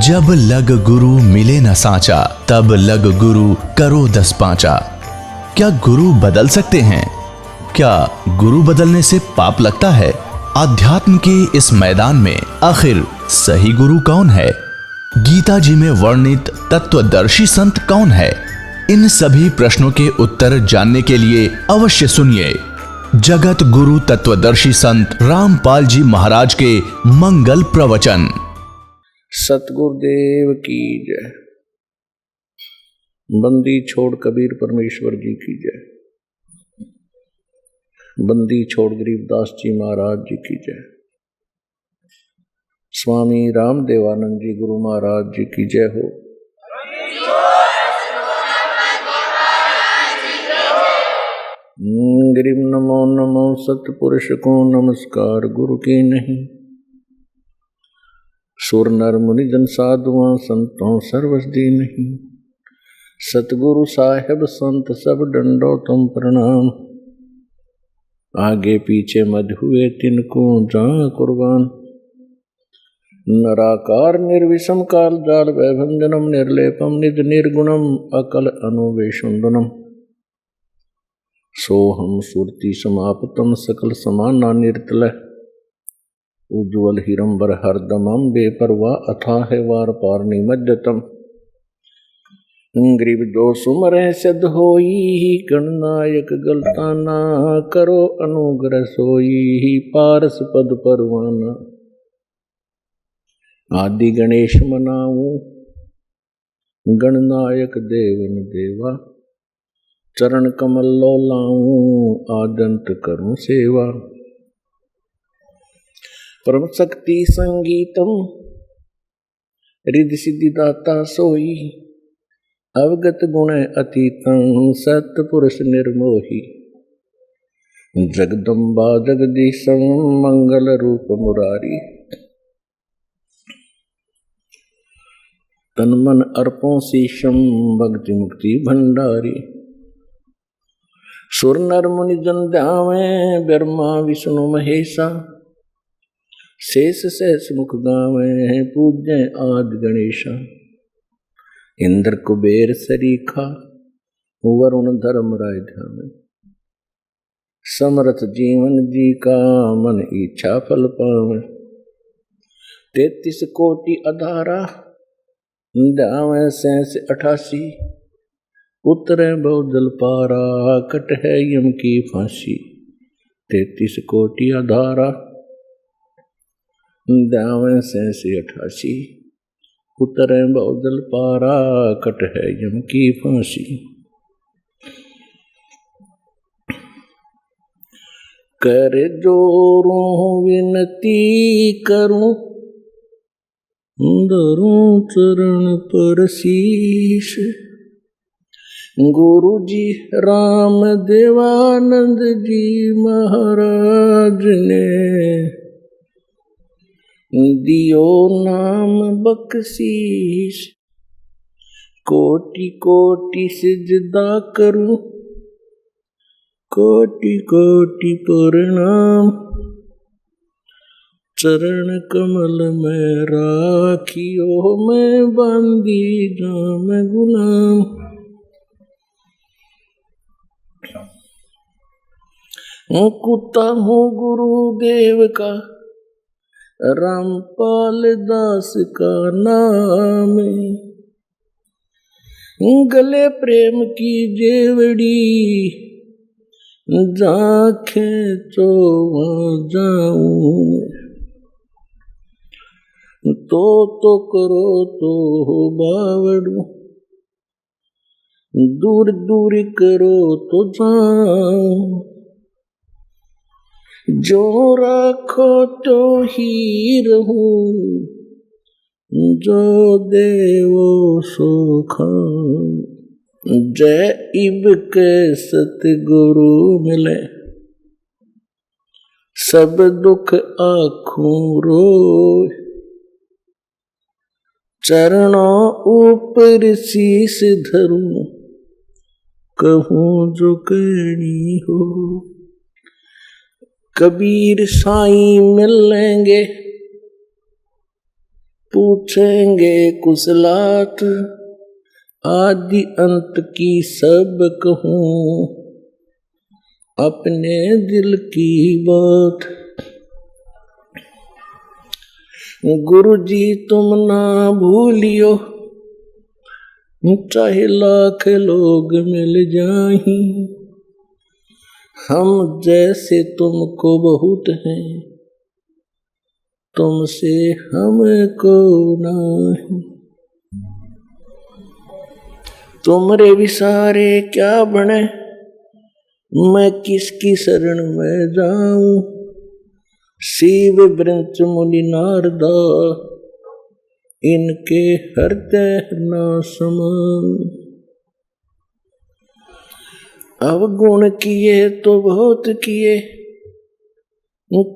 जब लग गुरु मिले न सांचा, तब लग गुरु करो 10 पांचा। क्या गुरु बदल सकते हैं? क्या गुरु बदलने से पाप लगता है? आध्यात्म के इस मैदान में आखिर सही गुरु कौन है? गीता जी में वर्णित तत्वदर्शी संत कौन है? इन सभी प्रश्नों के उत्तर जानने के लिए अवश्य सुनिए जगत गुरु तत्वदर्शी संत रामपाल जी महाराज के मंगल प्रवचन। सतगुरुदेव की जय। बंदी छोड़ कबीर परमेश्वर जी की जय। बंदी छोड़ गरीबदास जी महाराज जी की जय। स्वामी रामदेवानंद जी गुरु महाराज जी की जय हो। गरीब नमो नमो सतपुरुष को नमस्कार गुरु की नहीं। सुर नर मुनि जन साधुआं संतों सर्वस दी नहीं। सतगुरु साहेब संत सब डंडो तुम प्रणाम। आगे पीछे मध हुए तिनको जा कुर्बान। नराकार निर्विषम काल जाल वैभंजनम निर्लेपम निज निर्गुणम अकल अनुवेशुंदनम। सोहम सुरति समापतम सकल समाना निर्तल। उज्ज्वल हिरंबर हरदमम बेपरवाह अथाह वार पार निमज्जतम। ग्रीव जो सुमर सिद्ध होई गणनायक गलताना। करो अनुग्रह सोई पारस पद परवाना। आदि गणेश मनाऊं गणनायक देवन देवा। चरण कमल लो लाऊं आदंत करूं सेवा। परम शक्ति संगीतम रिद्धि सिद्धि दाता सोई। अवगत गुण अतीतं सत्पुरुष निर्मोही। जगदम्बा जगदीशं मंगल रूप मुरारी। तन मन अर्पों शीशम भक्ति मुक्ति भंडारी। सुर नर मुनि जन ध्यावें ब्रह्मा विष्णु महेशा। शेष सहस मुख गावे पूज्य आदि गणेशा। इंद्र कुबेर सरीखा वरुण धर्म राय ध्यान। समर्थ जीवन जी का मन इच्छा फल पावे। 33 कोटि अधारा ध्यावे 88। उतरे बहुदल पारा कट है यम की फांसी। 33 कोटि अधारा ध्यावे 88। उतरे बहुदल पारा कट है यम की फांसी। कर जोरों विनती करूं धरूं चरण पर शीश। गुरु जी राम देवानंद जी महाराज ने दियो नाम बख्शीश। कोटि कोटि सिजदा करूं कोटि कोटि प्रणाम। चरण कमल में राखियो मैं बांधी जाम गुलाम। कुत्ता हूँ गुरुदेव का रामपाल दास का नाम। गले प्रेम की जेवड़ी जाखे तो जाऊं। तो करो तो बावड़ू दूर दूर करो तो जाऊं। जो राखो तो ही रहूं जो देवो सो खाऊं। जय इब के सतगुरु मिले सब दुख आँखों रोए। चरणों ऊपर शीश धरूं कहूँ जो कहनी हो। कबीर साईं मिल लेंगे पूछेंगे कुशलात, आदि अंत की सब कहूँ, अपने दिल की बात। गुरु जी तुम ना भूलियो, चाहे लाख लोग मिल जाहीं, हम जैसे तुमको बहुत हैं, तुमसे हमको नहीं। तुमरे विसारे क्या बने, मैं किसकी शरण में जाऊं, शिव वृंच मुनि नारदा, इनके हृदय न समाऊं। अवगुण किए तो बहुत किए,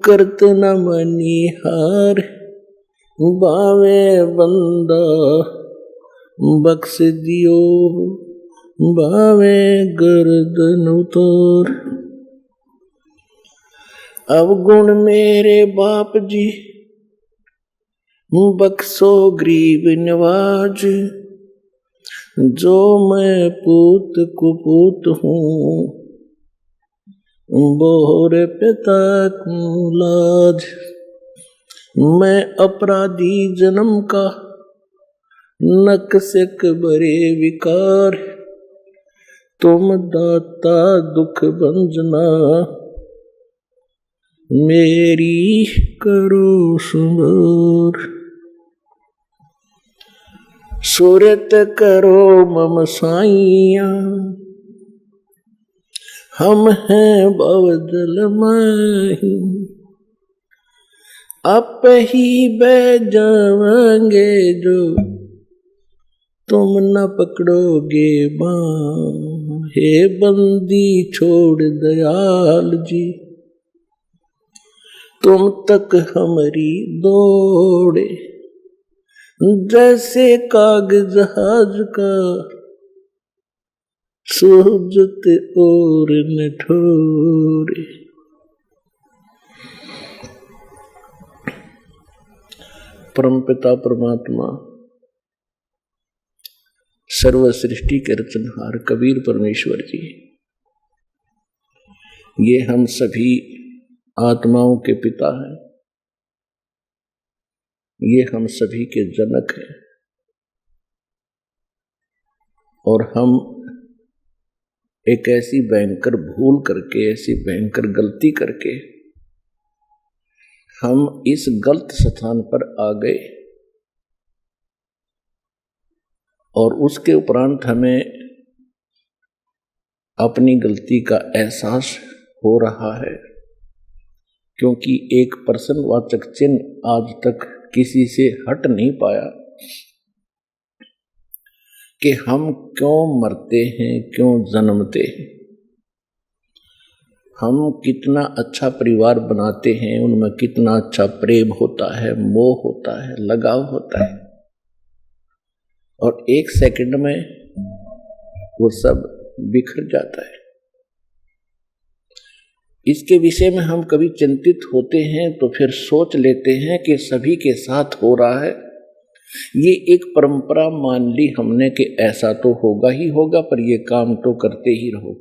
करत न मनिहार, बावे बंदा बख्श दियो, बावे गर्दन उतार। अवगुण मेरे बाप जी, बख्शो गरीब नवाज, जो मैं पूत कुपूत हूँ, बोर पिता को लाज। मैं अपराधी जन्म का, नक्सिक बरे विकार, तुम दाता दुख भंजना, मेरी करो सुमर। सुरत करो मम साइया, हम हैं भवजल माही, आप ही बह जाएंगे जो, तुम न पकड़ोगे बाँ। हे बंदी छोड़ दयाल जी, तुम तक हमारी दौड़े, जैसे कागज जहाज का, सोजत और निठोरे। परमपिता परमात्मा सर्व सृष्टि के रचनहार कबीर परमेश्वर जी, ये हम सभी आत्माओं के पिता हैं, ये हम सभी के जनक हैं, और हम एक ऐसी भयंकर भूल करके, ऐसी भयंकर गलती करके हम इस गलत स्थान पर आ गए, और उसके उपरांत हमें अपनी गलती का एहसास हो रहा है, क्योंकि एक प्रश्नवाचक चिन्ह आज तक किसी से हट नहीं पाया कि हम क्यों मरते हैं, क्यों जन्मते हैं। हम कितना अच्छा परिवार बनाते हैं, उनमें कितना अच्छा प्रेम होता है, मोह होता है, लगाव होता है, और एक सेकंड में वो सब बिखर जाता है। इसके विषय में हम कभी चिंतित होते हैं तो फिर सोच लेते हैं कि सभी के साथ हो रहा है, ये एक परंपरा मान ली हमने कि ऐसा तो होगा ही होगा, पर ये काम तो करते ही रहो।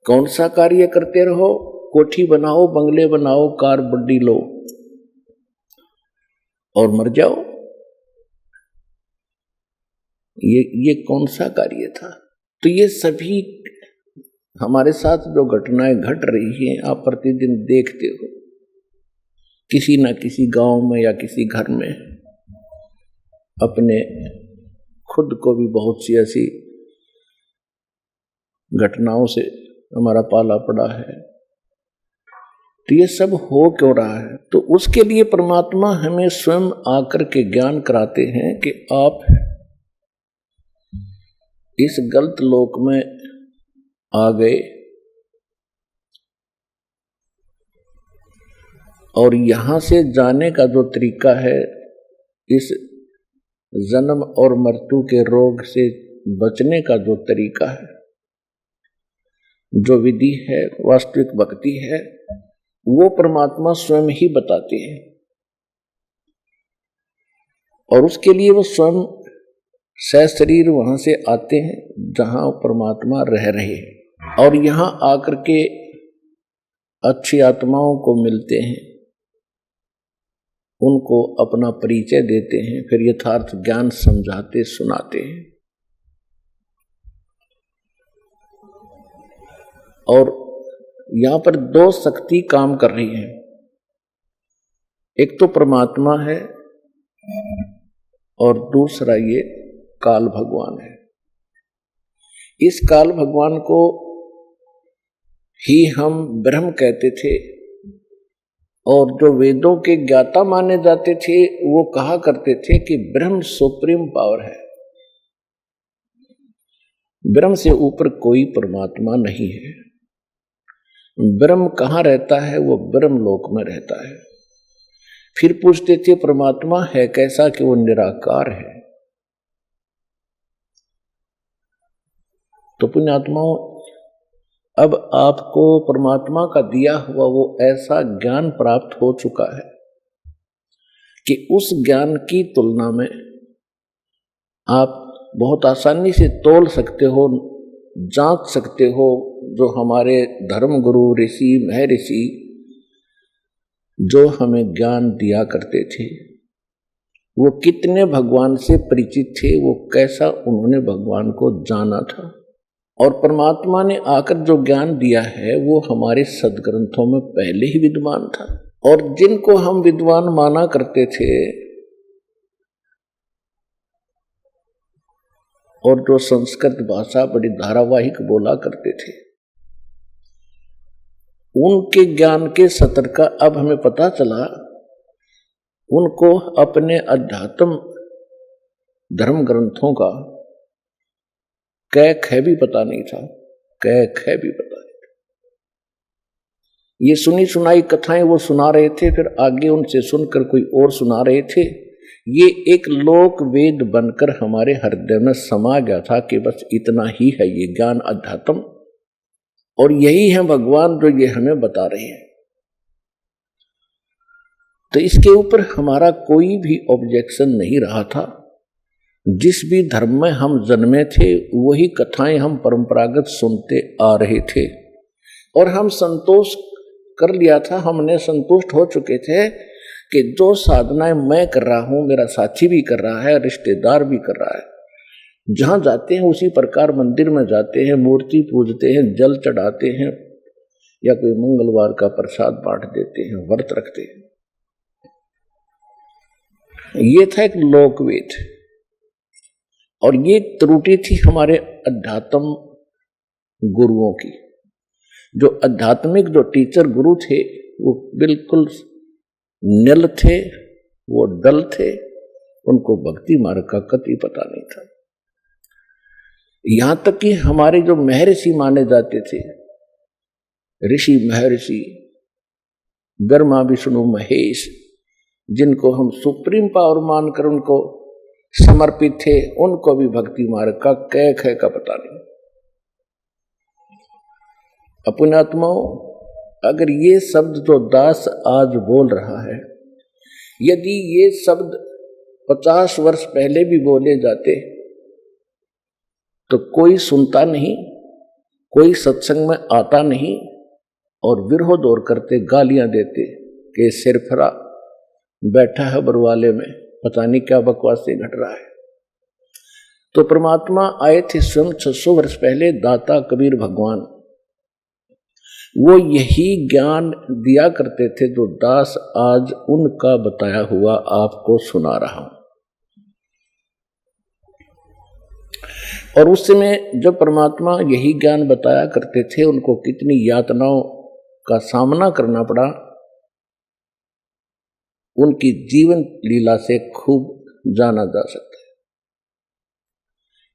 कौन सा कार्य करते रहो? कोठी बनाओ, बंगले बनाओ, कार बड्डी लो और मर जाओ। ये कौन सा कार्य था? तो ये सभी हमारे साथ जो घटनाएं घट रही हैं, आप प्रतिदिन देखते हो, किसी न किसी गांव में या किसी घर में अपने खुद को भी बहुत सी ऐसी घटनाओं से हमारा पाला पड़ा है। तो ये सब हो क्यों रहा है? तो उसके लिए परमात्मा हमें स्वयं आकर के ज्ञान कराते हैं कि आप इस गलत लोक में आ गए, और यहां से जाने का जो तरीका है, इस जन्म और मृत्यु के रोग से बचने का जो तरीका है, जो विधि है, वास्तविक भक्ति है, वो परमात्मा स्वयं ही बताते हैं। और उसके लिए वो स्वयं सशरीर वहां से आते हैं जहां परमात्मा रह रहे हैं, और यहां आकर के अच्छी आत्माओं को मिलते हैं, उनको अपना परिचय देते हैं, फिर यथार्थ ज्ञान समझाते सुनाते हैं। और यहां पर दो शक्ति काम कर रही है, एक तो परमात्मा है और दूसरा ये काल भगवान है। इस काल भगवान को ही हम ब्रह्म कहते थे, और जो वेदों के ज्ञाता माने जाते थे वो कहा करते थे कि ब्रह्म सुप्रीम पावर है, ब्रह्म से ऊपर कोई परमात्मा नहीं है। ब्रह्म कहाँ रहता है? वो ब्रह्म लोक में रहता है। फिर पूछते थे परमात्मा है कैसा? कि वो निराकार है। तो पुण्यात्माओं, अब आपको परमात्मा का दिया हुआ वो ऐसा ज्ञान प्राप्त हो चुका है कि उस ज्ञान की तुलना में आप बहुत आसानी से तोल सकते हो, जांच सकते हो। जो हमारे धर्म गुरु ऋषि महर्षि जो हमें ज्ञान दिया करते थे, वो कितने भगवान से परिचित थे, वो कैसा उन्होंने भगवान को जाना था। और परमात्मा ने आकर जो ज्ञान दिया है वो हमारे सदग्रंथों में पहले ही विद्वान था। और जिनको हम विद्वान माना करते थे और जो संस्कृत भाषा बड़ी धारावाहिक बोला करते थे, उनके ज्ञान के सतर का अब हमें पता चला। उनको अपने अध्यात्म धर्म ग्रंथों का कै ख भी पता नहीं था, कै ख भी पता नहीं था। ये सुनी सुनाई कथाएं वो सुना रहे थे, फिर आगे उनसे सुनकर कोई और सुना रहे थे। ये एक लोक वेद बनकर हमारे हृदय में समा गया था कि बस इतना ही है ये ज्ञान अध्यात्म, और यही है भगवान जो ये हमें बता रहे हैं। तो इसके ऊपर हमारा कोई भी ऑब्जेक्शन नहीं रहा था। जिस भी धर्म में हम जन्मे थे वही कथाएं हम परंपरागत सुनते आ रहे थे, और हम संतोष कर लिया था। हमने संतुष्ट हो चुके थे कि जो साधनाएं मैं कर रहा हूं, मेरा साथी भी कर रहा है, रिश्तेदार भी कर रहा है। जहां जाते हैं उसी प्रकार मंदिर में जाते हैं, मूर्ति पूजते हैं, जल चढ़ाते हैं, या कोई मंगलवार का प्रसाद बांट देते हैं, व्रत रखते हैं। ये था एक लोकवेद, और ये त्रुटि थी हमारे अध्यात्म गुरुओं की। जो आध्यात्मिक जो टीचर गुरु थे वो बिल्कुल निल थे, वो डल थे, उनको भक्ति मार्ग का कतई पता नहीं था। यहां तक कि हमारे जो महर्षि माने जाते थे, ऋषि महर्षि ब्रह्मा विष्णु महेश, जिनको हम सुप्रीम पावर मानकर उनको समर्पित थे, उनको भी भक्ति मार्ग का कै ख का पता नहीं। पुण्यात्माओं, अगर ये शब्द जो दास आज बोल रहा है, यदि ये शब्द 50 वर्ष पहले भी बोले जाते तो कोई सुनता नहीं, कोई सत्संग में आता नहीं, और विरोध और करते, गालियां देते कि सिरफरा बैठा है बरवाले में, पता नहीं क्या बकवासें घट रहा है। तो परमात्मा आए थे स्वयं 600 वर्ष पहले, दाता कबीर भगवान, वो यही ज्ञान दिया करते थे जो दास आज उनका बताया हुआ आपको सुना रहा हूं। और उस समय जब परमात्मा यही ज्ञान बताया करते थे, उनको कितनी यातनाओं का सामना करना पड़ा, उनकी जीवन लीला से खूब जाना जा सकता है।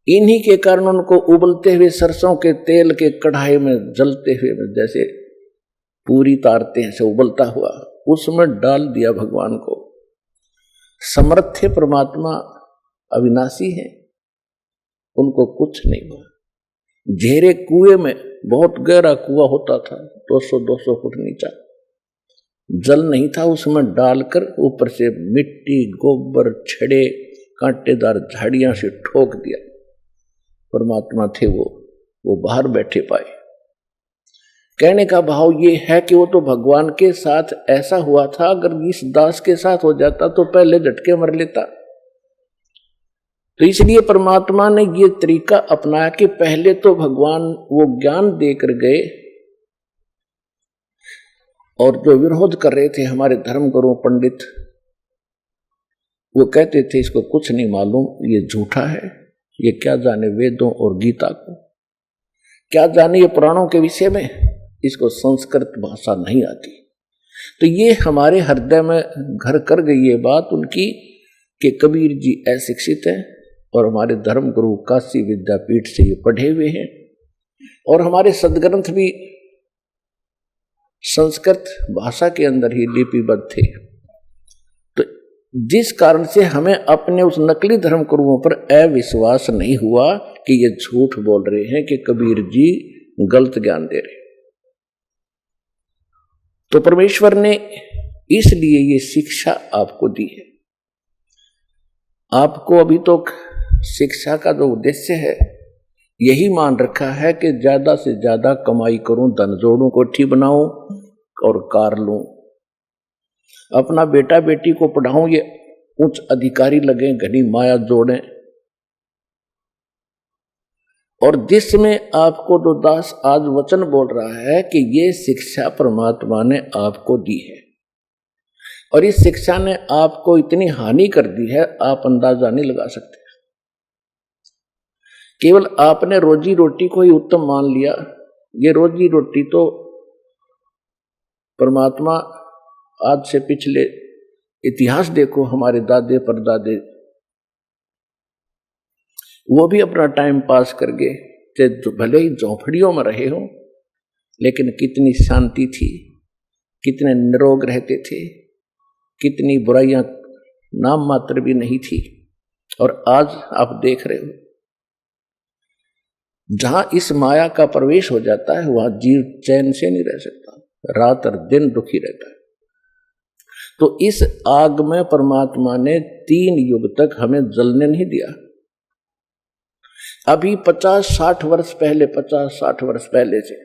इन्हीं के कारण उनको उबलते हुए सरसों के तेल के कढ़ाई में जलते हुए, जैसे पूरी तारते हैं से उबलता हुआ, उसमें डाल दिया भगवान को। समर्थ थे परमात्मा, अविनाशी हैं, उनको कुछ नहीं हुआ। घेरे कुएं में, बहुत गहरा कुआं होता था, 200-200 फुट नीचा, जल नहीं था, उसमें डालकर ऊपर से मिट्टी, गोबर, छड़े, कांटेदार झाड़ियां से ठोक दिया। परमात्मा थे वो बाहर बैठे पाए। कहने का भाव ये है कि वो तो भगवान के साथ ऐसा हुआ था, अगर इस दास के साथ हो जाता तो पहले झटके मर लेता। तो इसलिए परमात्मा ने ये तरीका अपनाया कि पहले तो भगवान वो ज्ञान देकर गए, और जो विरोध कर रहे थे हमारे धर्म गुरु पंडित, वो कहते थे इसको कुछ नहीं मालूम, ये झूठा है, ये क्या जाने वेदों और गीता को, क्या जाने ये पुराणों के विषय में, इसको संस्कृत भाषा नहीं आती। तो ये हमारे हृदय में घर कर गई ये बात उनकी कि कबीर जी अशिक्षित हैं और हमारे धर्म गुरु काशी विद्यापीठ से ये पढ़े हुए हैं, और हमारे सदग्रंथ भी संस्कृत भाषा के अंदर ही लिपिबद्ध थे। तो जिस कारण से हमें अपने उस नकली धर्म गुरुओं पर अविश्वास नहीं हुआ कि ये झूठ बोल रहे हैं कि कबीर जी गलत ज्ञान दे रहे। तो परमेश्वर ने इसलिए ये शिक्षा आपको दी है। आपको अभी तो शिक्षा का जो उद्देश्य है यही मान रखा है कि ज्यादा से ज्यादा कमाई करूं, धन जोड़ूं, कोठी बनाऊं और कार लूं, अपना बेटा बेटी को पढ़ाऊं, ये उच्च अधिकारी लगे, घनी माया जोड़ें। और जिसमें आपको जो दास आज वचन बोल रहा है कि ये शिक्षा परमात्मा ने आपको दी है, और इस शिक्षा ने आपको इतनी हानि कर दी है आप अंदाजा नहीं लगा सकते। केवल आपने रोजी रोटी को ही उत्तम मान लिया। ये रोजी रोटी तो परमात्मा आज से पिछले इतिहास देखो, हमारे दादे परदादे वो भी अपना टाइम पास कर गए, भले ही झोंपड़ियों में रहे हो, लेकिन कितनी शांति थी, कितने निरोग रहते थे, कितनी बुराइयां नाम मात्र भी नहीं थी। और आज आप देख रहे हो जहां इस माया का प्रवेश हो जाता है वहां जीव चैन से नहीं रह सकता, रात और दिन दुखी रहता है। तो इस आग में परमात्मा ने 3 युग तक हमें जलने नहीं दिया। अभी 50-60 वर्ष पहले से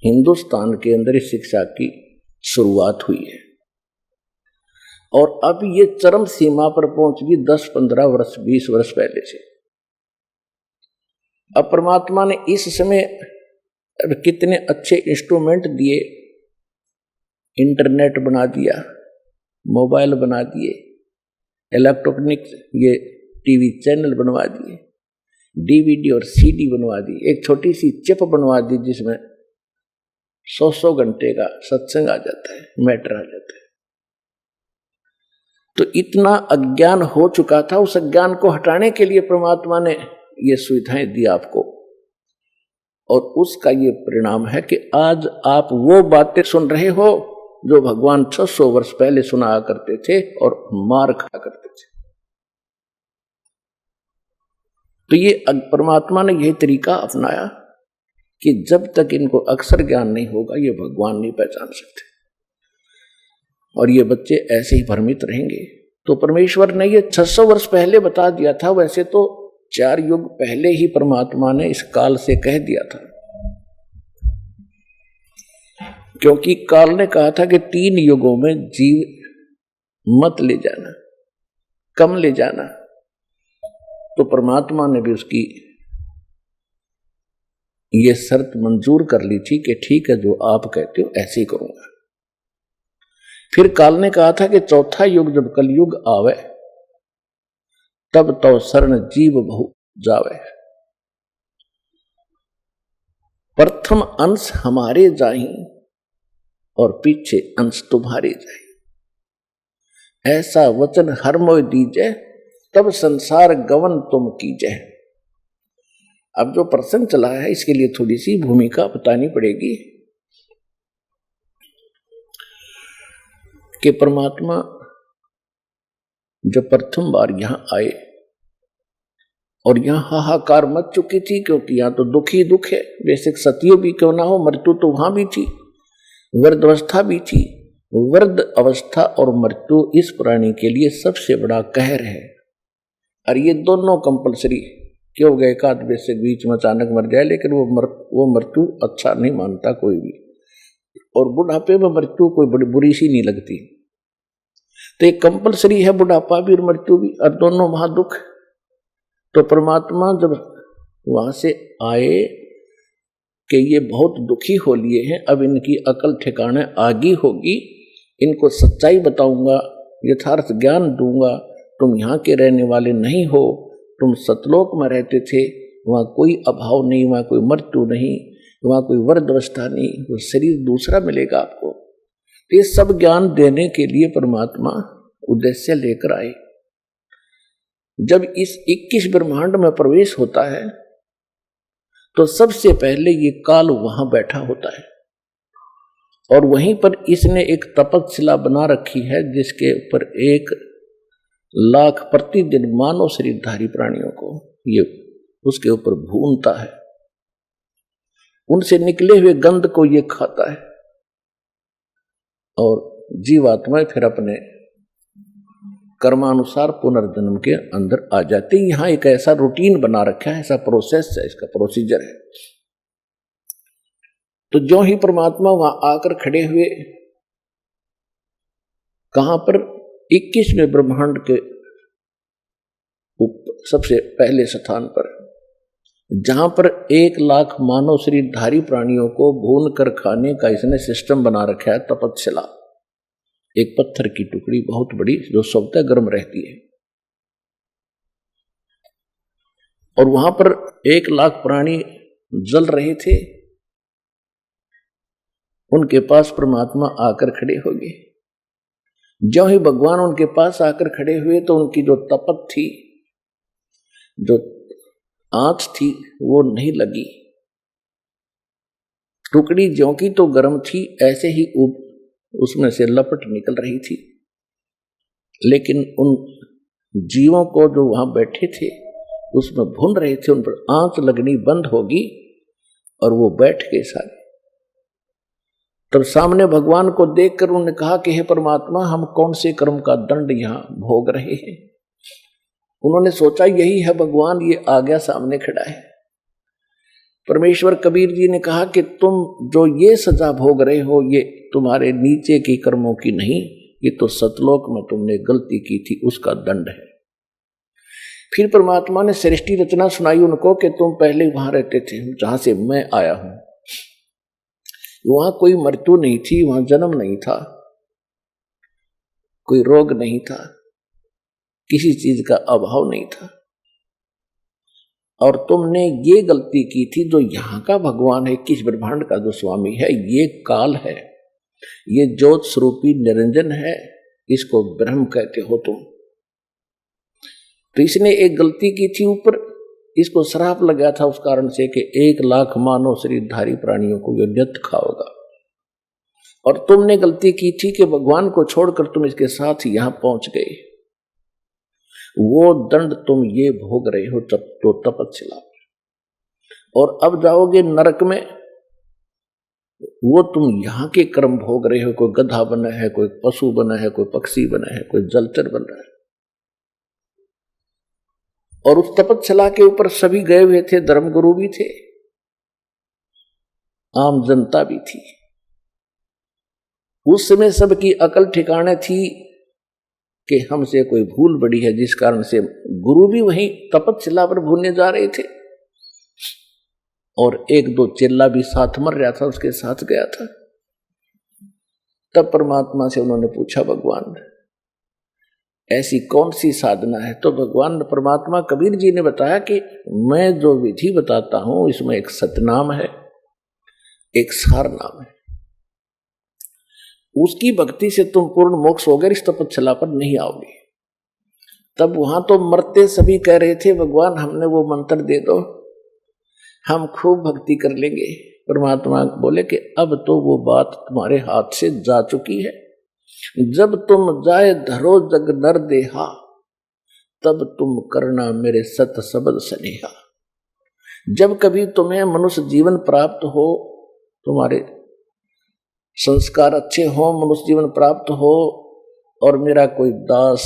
हिंदुस्तान के अंदर इस शिक्षा की शुरुआत हुई है, और अब ये चरम सीमा पर पहुंच गई 10-15 वर्ष 20 वर्ष पहले से। अब परमात्मा ने इस समय कितने अच्छे इंस्ट्रूमेंट दिए, इंटरनेट बना दिया, मोबाइल बना दिए, इलेक्ट्रॉनिक ये टीवी चैनल बनवा दिए, डीवीडी और सीडी बनवा दी, एक छोटी सी चिप बनवा दी जिसमें 100 घंटे का सत्संग आ जाता है, मैटर आ जाता है। तो इतना अज्ञान हो चुका था, उस अज्ञान को हटाने के लिए परमात्मा ने ये सुविधाएं दी आपको, और उसका ये परिणाम है कि आज आप वो बातें सुन रहे हो जो भगवान 600 वर्ष पहले सुनाया करते थे और मार खाया करते थे। तो ये परमात्मा ने यही तरीका अपनाया कि जब तक इनको अक्षर ज्ञान नहीं होगा ये भगवान नहीं पहचान सकते, और ये बच्चे ऐसे ही भ्रमित रहेंगे। तो परमेश्वर ने ये 600 वर्ष पहले बता दिया था, वैसे तो 4 युग पहले ही परमात्मा ने इस काल से कह दिया था, क्योंकि काल ने कहा था कि 3 युगों में जीव मत ले जाना, कम ले जाना। तो परमात्मा ने भी उसकी ये शर्त मंजूर कर ली थी कि ठीक है जो आप कहते हो ऐसे ही करूंगा। फिर काल ने कहा था कि 4था युग जब कलयुग आवे तब तो शरण जीव बहु जावे, प्रथम अंश हमारे जाहि और पीछे अंश तुम्हारे जाहि, ऐसा वचन हर मोय दीजे तब संसार गवन तुम कीजे। अब जो प्रसंग चला है इसके लिए थोड़ी सी भूमिका बतानी पड़ेगी कि परमात्मा जब प्रथम बार यहां आए और यहां हाहाकार मच चुकी थी, क्योंकि यहां तो दुख ही दुख है, बेशक सत्य भी क्यों ना हो, मृत्यु तो वहां भी थी, वृद्धावस्था भी थी। वृद्ध अवस्था और मृत्यु इस प्राणी के लिए सबसे बड़ा कहर है। और ये दोनों कंपलसरी क्यों गए, एक आध से बीच में अचानक मर जाए, लेकिन वो मृत्यु अच्छा नहीं मानता कोई भी। और बुढ़ापे में मृत्यु कोई बड़ी बुरी सी नहीं लगती। तो ये कंपलसरी है, बुढ़ापा भी और मृत्यु भी, और दोनों महादुख। तो परमात्मा जब वहां से आए कि ये बहुत दुखी हो लिए हैं, अब इनकी अकल ठिकाने आगी होगी, इनको सच्चाई बताऊंगा, यथार्थ ज्ञान दूंगा। तुम यहाँ के रहने वाले नहीं हो, तुम सतलोक में रहते थे, वहाँ कोई अभाव नहीं, वहाँ कोई मृत्यु नहीं, वहाँ कोई वृद्धावस्था नहीं, वो शरीर दूसरा मिलेगा आपको। तो ये सब ज्ञान देने के लिए परमात्मा उद्देश्य लेकर आए। जब इस 21 ब्रह्मांड में प्रवेश होता है तो सबसे पहले ये काल वहां बैठा होता है, और वहीं पर इसने एक तपस्शिला बना रखी है जिसके ऊपर 1 लाख प्रतिदिन मानव शरीरधारी प्राणियों को ये उसके ऊपर भूनता है, उनसे निकले हुए गंध को ये खाता है, और जीवात्माएं फिर अपने कर्मानुसार पुनर्जन्म के अंदर आ जाते। यहां एक ऐसा रूटीन बना रखा है, ऐसा प्रोसेस है, इसका प्रोसीजर है। तो जो ही परमात्मा वहां आकर खड़े हुए, कहां पर 21वें ब्रह्मांड के सबसे पहले स्थान पर, जहां पर 1 लाख मानव शरीरधारी प्राणियों को भून कर खाने का इसने सिस्टम बना रखा है, तपस्शिला। एक पत्थर की टुकड़ी बहुत बड़ी जो स्वतः गर्म रहती है, और वहां पर 1 लाख प्राणी जल रहे थे। उनके पास परमात्मा आकर खड़े हो गए। जो ही भगवान उनके पास आकर खड़े हुए तो उनकी जो तपत थी, जो आंच थी, वो नहीं लगी। टुकड़ी ज्यों की तो गर्म थी, ऐसे ही उसमें से लपट निकल रही थी। लेकिन उन जीवों को जो वहां बैठे थे उसमें भून रहे थे, उन पर आंच लगनी बंद होगी और वो बैठ गए सारे। तब सामने भगवान को देखकर उन्होंने कहा कि हे परमात्मा, हम कौन से कर्म का दंड यहां भोग रहे हैं। उन्होंने सोचा यही है भगवान, ये आ गया सामने खड़ा है। परमेश्वर कबीर जी ने कहा कि तुम जो ये सजा भोग रहे हो, ये तुम्हारे नीचे के कर्मों की नहीं, ये तो सतलोक में तुमने गलती की थी उसका दंड है। फिर परमात्मा ने सृष्टि रचना सुनाई उनको कि तुम पहले वहां रहते थे जहां से मैं आया हूं। वहां कोई मृत्यु नहीं थी, वहां जन्म नहीं था, कोई रोग नहीं था, किसी चीज का अभाव नहीं था। और तुमने ये गलती की थी, जो यहाँ का भगवान है, 21 ब्रह्मांड का जो स्वामी है, ये काल है, ये ज्योत स्वरूपी निरंजन है, इसको ब्रह्म कहते हो तुम। तो इसने एक गलती की थी, ऊपर इसको श्राप लगा था उस कारण से कि 1 लाख मानव शरीरधारी प्राणियों को ये नित्य खाओगा। और तुमने गलती की थी कि भगवान को छोड़कर तुम इसके साथ यहां पहुंच गए। वो दंड तुम ये भोग रहे हो तो तपस्या, और अब जाओगे नरक में, वो तुम यहां के कर्म भोग रहे हो। कोई गधा बना है, कोई पशु बना है, कोई पक्षी बना है, कोई जलचर बन रहा है। और उस तपस्या के ऊपर सभी गए हुए थे, धर्मगुरु भी थे, आम जनता भी थी। उस समय सबकी अकल ठिकाने थी कि हमसे कोई भूल बड़ी है, जिस कारण से गुरु भी वहीं तपस्या पर भूलने जा रहे थे, और 1-2 चेला भी साथ मर रहा था, उसके साथ गया था। तब परमात्मा से उन्होंने पूछा, भगवान ऐसी कौन सी साधना है? तो भगवान परमात्मा कबीर जी ने बताया कि मैं जो विधि बताता हूं, इसमें एक सतनाम है, एक सार नाम है। उसकी भक्ति से तुम पूर्ण मोक्ष हो गए, इस तपस्या पर नहीं आओगे। तब वहां तो मरते सभी कह रहे थे, भगवान हमने वो मंत्र दे दो, हम खूब भक्ति कर लेंगे। परमात्मा बोले कि अब तो वो बात तुम्हारे हाथ से जा चुकी है। जब तुम जाए धरो जग नर देहा, तब तुम करना मेरे सत शब्द स्नेहा। जब कभी तुम्हें मनुष्य जीवन प्राप्त हो, तुम्हारे संस्कार अच्छे हो, मनुष्य जीवन प्राप्त हो और मेरा कोई दास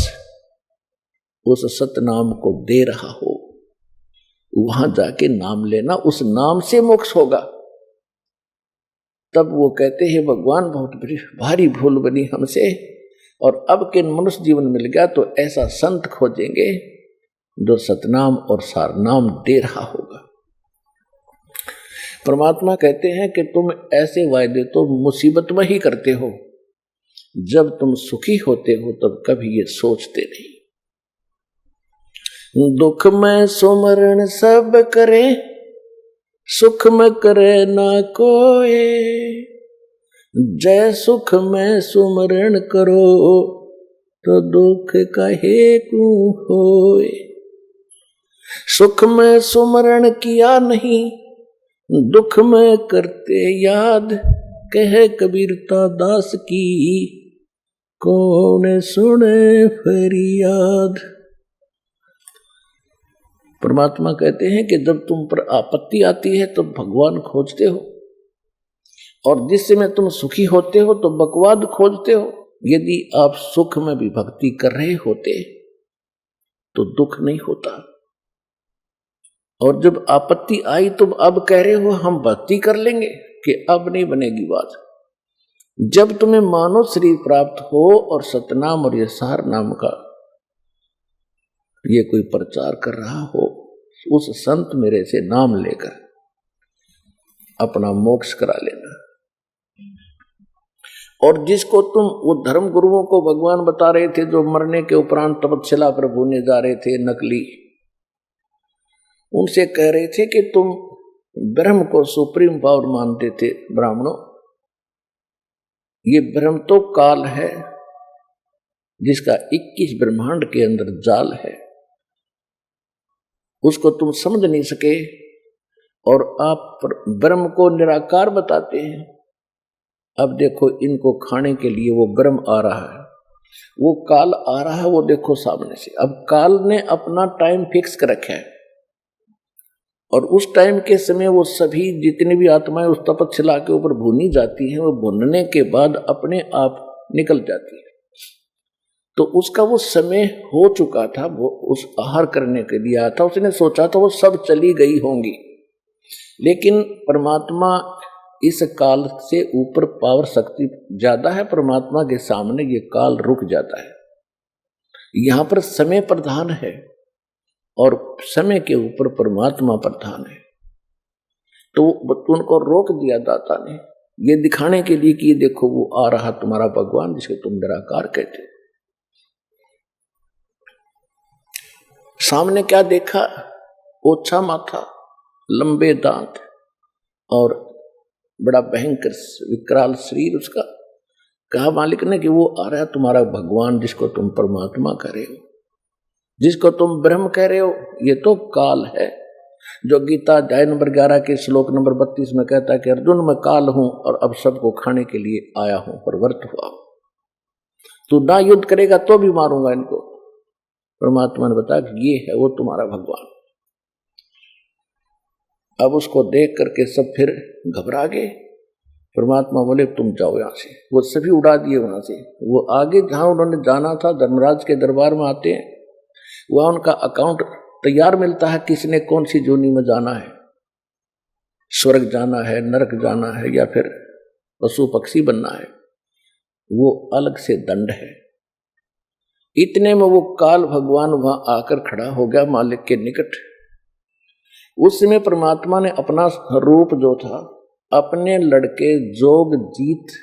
उस सतनाम को दे रहा हो, वहां जाके नाम लेना, उस नाम से मोक्ष होगा। तब वो कहते हैं भगवान बहुत भारी भूल बनी हमसे, और अब के मनुष्य जीवन मिल गया तो ऐसा संत खोजेंगे जो सतनाम और सारनाम दे रहा होगा। परमात्मा कहते हैं कि तुम ऐसे वायदे तो मुसीबत में ही करते हो, जब तुम सुखी होते हो तब कभी ये सोचते नहीं। दुख में सुमरण सब करे, सुख में करे ना कोई, जय सुख में सुमरण करो तो दुख कहे क्यों होए। सुख में सुमरण किया नहीं, दुख में करते याद, कहे कबीरता दास की कौन सुने फरियाद। परमात्मा कहते हैं कि जब तुम पर आपत्ति आती है तो भगवान खोजते हो, और जिस समय तुम सुखी होते हो तो बकवाद खोजते हो। यदि आप सुख में भी भक्ति कर रहे होते तो दुख नहीं होता, और जब आपत्ति आई तो अब कह रहे हो हम भक्ति कर लेंगे, कि अब नहीं बनेगी बात। जब तुम्हें मानव शरीर प्राप्त हो और सतनाम और यसार नाम का ये कोई प्रचार कर रहा हो, उस संत मेरे से नाम लेकर अपना मोक्ष करा लेना। और जिसको तुम वो धर्म गुरुओं को भगवान बता रहे थे जो मरने के उपरांत तपस्या प्रभु ने जा रहे थे नकली, उनसे कह रहे थे कि तुम ब्रह्म को सुप्रीम पावर मानते थे ब्राह्मणों, ये ब्रह्म तो काल है जिसका 21 ब्रह्मांड के अंदर जाल है, उसको तुम समझ नहीं सके और आप ब्रह्म को निराकार बताते हैं। अब देखो इनको खाने के लिए वो ब्रह्म आ रहा है, वो काल आ रहा है, वो देखो सामने से। अब काल ने अपना टाइम फिक्स कर रखा है, और उस टाइम के समय वो सभी जितनी भी आत्माएं उस तपस्या के ऊपर भुनी जाती हैं, वो भुनने के बाद अपने आप निकल जाती है। तो उसका वो समय हो चुका था, वो उस आहार करने के लिए आया था, उसने सोचा था वो सब चली गई होंगी, लेकिन परमात्मा इस काल से ऊपर पावर शक्ति ज्यादा है, परमात्मा के सामने ये काल रुक जाता है। यहां पर समय प्रधान है और समय के ऊपर परमात्मा प्रधान है। तो उनको रोक दिया दाता ने, ये दिखाने के लिए कि ये देखो वो आ रहा तुम्हारा भगवान जिसको तुम निराकार कहते हो। सामने क्या देखा? ओछा माथा, लंबे दांत और बड़ा भयंकर विकराल शरीर उसका। कहा मालिक ने कि वो आ रहा है तुम्हारा भगवान जिसको तुम परमात्मा कह रहे हो, जिसको तुम ब्रह्म कह रहे हो, ये तो काल है। जो गीता अध्याय नंबर 11 के श्लोक नंबर 32 में कहता है कि अर्जुन मैं काल हूं और अब सबको खाने के लिए आया हूं, प्रवृत्त हुआ हूं। तू ना युद्ध करेगा तो भी मारूंगा इनको। परमात्मा ने बताया कि ये है वो तुम्हारा भगवान। अब उसको देख करके सब फिर घबरा गए। परमात्मा बोले तुम जाओ यहां से। वो सभी उड़ा दिए वहां से। वो आगे जहां उन्होंने जाना था, धर्मराज के दरबार में आते हैं, वहां उनका अकाउंट तैयार मिलता है, किसने कौन सी जोनी में जाना है, स्वर्ग जाना है, नरक जाना है, या फिर पशु पक्षी बनना है, वो अलग से दंड है। इतने में वो काल भगवान वहां आकर खड़ा हो गया मालिक के निकट। उस समय परमात्मा ने अपना रूप जो था, अपने लड़के जोगजीत,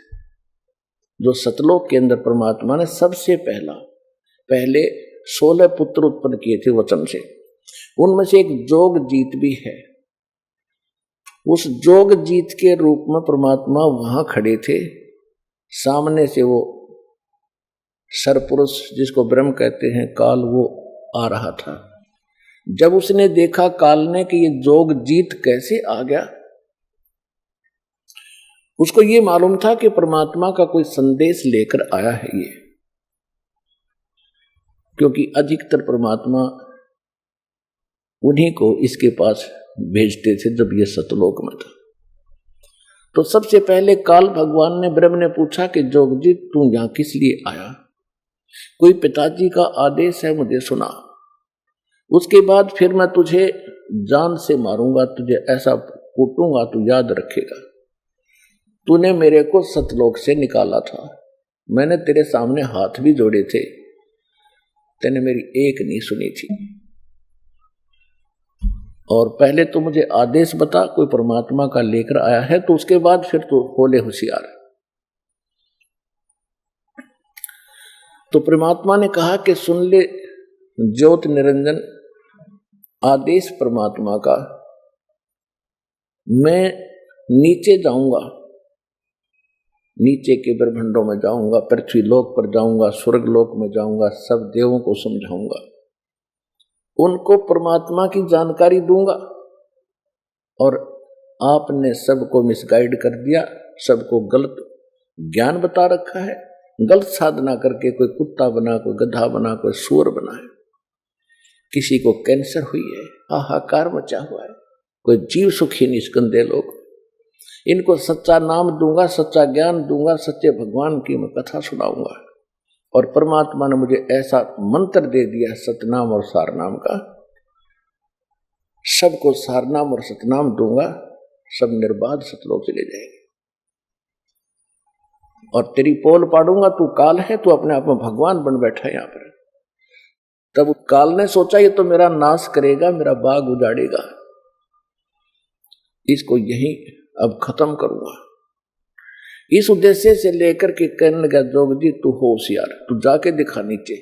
जो सतलोक के अंदर परमात्मा ने सबसे पहले 16 पुत्र उत्पन्न किए थे वचन से, उनमें से एक जोगजीत भी है। उस जोगजीत के रूप में परमात्मा वहां खड़े थे। सामने से वो सरपुरुष जिसको ब्रह्म कहते हैं काल, वो आ रहा था। जब उसने देखा काल ने कि ये जोगजीत कैसे आ गया, उसको ये मालूम था कि परमात्मा का कोई संदेश लेकर आया है ये, क्योंकि अधिकतर परमात्मा उन्हीं को इसके पास भेजते थे जब ये सतलोक में था। तो सबसे पहले काल भगवान ने ब्रह्म ने पूछा कि जोग जी तू यहां किस लिए आया? कोई पिताजी का आदेश है मुझे सुना, उसके बाद फिर मैं तुझे जान से मारूंगा, तुझे ऐसा कूटूंगा तू याद रखेगा। तूने मेरे को सतलोक से निकाला था, मैंने तेरे सामने हाथ भी जोड़े थे, तूने मेरी एक नहीं सुनी थी। और पहले तो मुझे आदेश बता, कोई परमात्मा का लेकर आया है, तो उसके बाद फिर तो होले होशियार। तो परमात्मा ने कहा कि सुन ले ज्योत निरंजन, आदेश परमात्मा का, मैं नीचे जाऊंगा, नीचे के ब्रह्मांडों में जाऊंगा, पृथ्वी लोक पर जाऊंगा, स्वर्ग लोक में जाऊंगा, सब देवों को समझाऊंगा, उनको परमात्मा की जानकारी दूंगा। और आपने सबको मिसगाइड कर दिया, सबको गलत ज्ञान बता रखा है, गलत साधना करके कोई कुत्ता बना, कोई गधा बना, कोई सूअर बना है, किसी को कैंसर हुई है, हाहाकार मचा हुआ है, कोई जीव सुखी नहीं इस गंदे लोग। इनको सच्चा नाम दूंगा, सच्चा ज्ञान दूंगा, सच्चे भगवान की मैं कथा सुनाऊंगा। और परमात्मा ने मुझे ऐसा मंत्र दे दिया सतनाम और सारनाम का, सबको सारनाम और सतनाम दूंगा, सब निर्बाध सतलोक चले जाएंगे। और तेरी पोल पाड़ूंगा, तू काल है, तू अपने आप में भगवान बन बैठा है यहां पर। तब काल ने सोचा ये तो मेरा नाश करेगा, मेरा बाग उजाड़ेगा, इसको यहीं अब खत्म करूंगा। इस उद्देश्य से लेकर के कहने लगा जोग जी तू होशियार, तू जाके दिखा नीचे।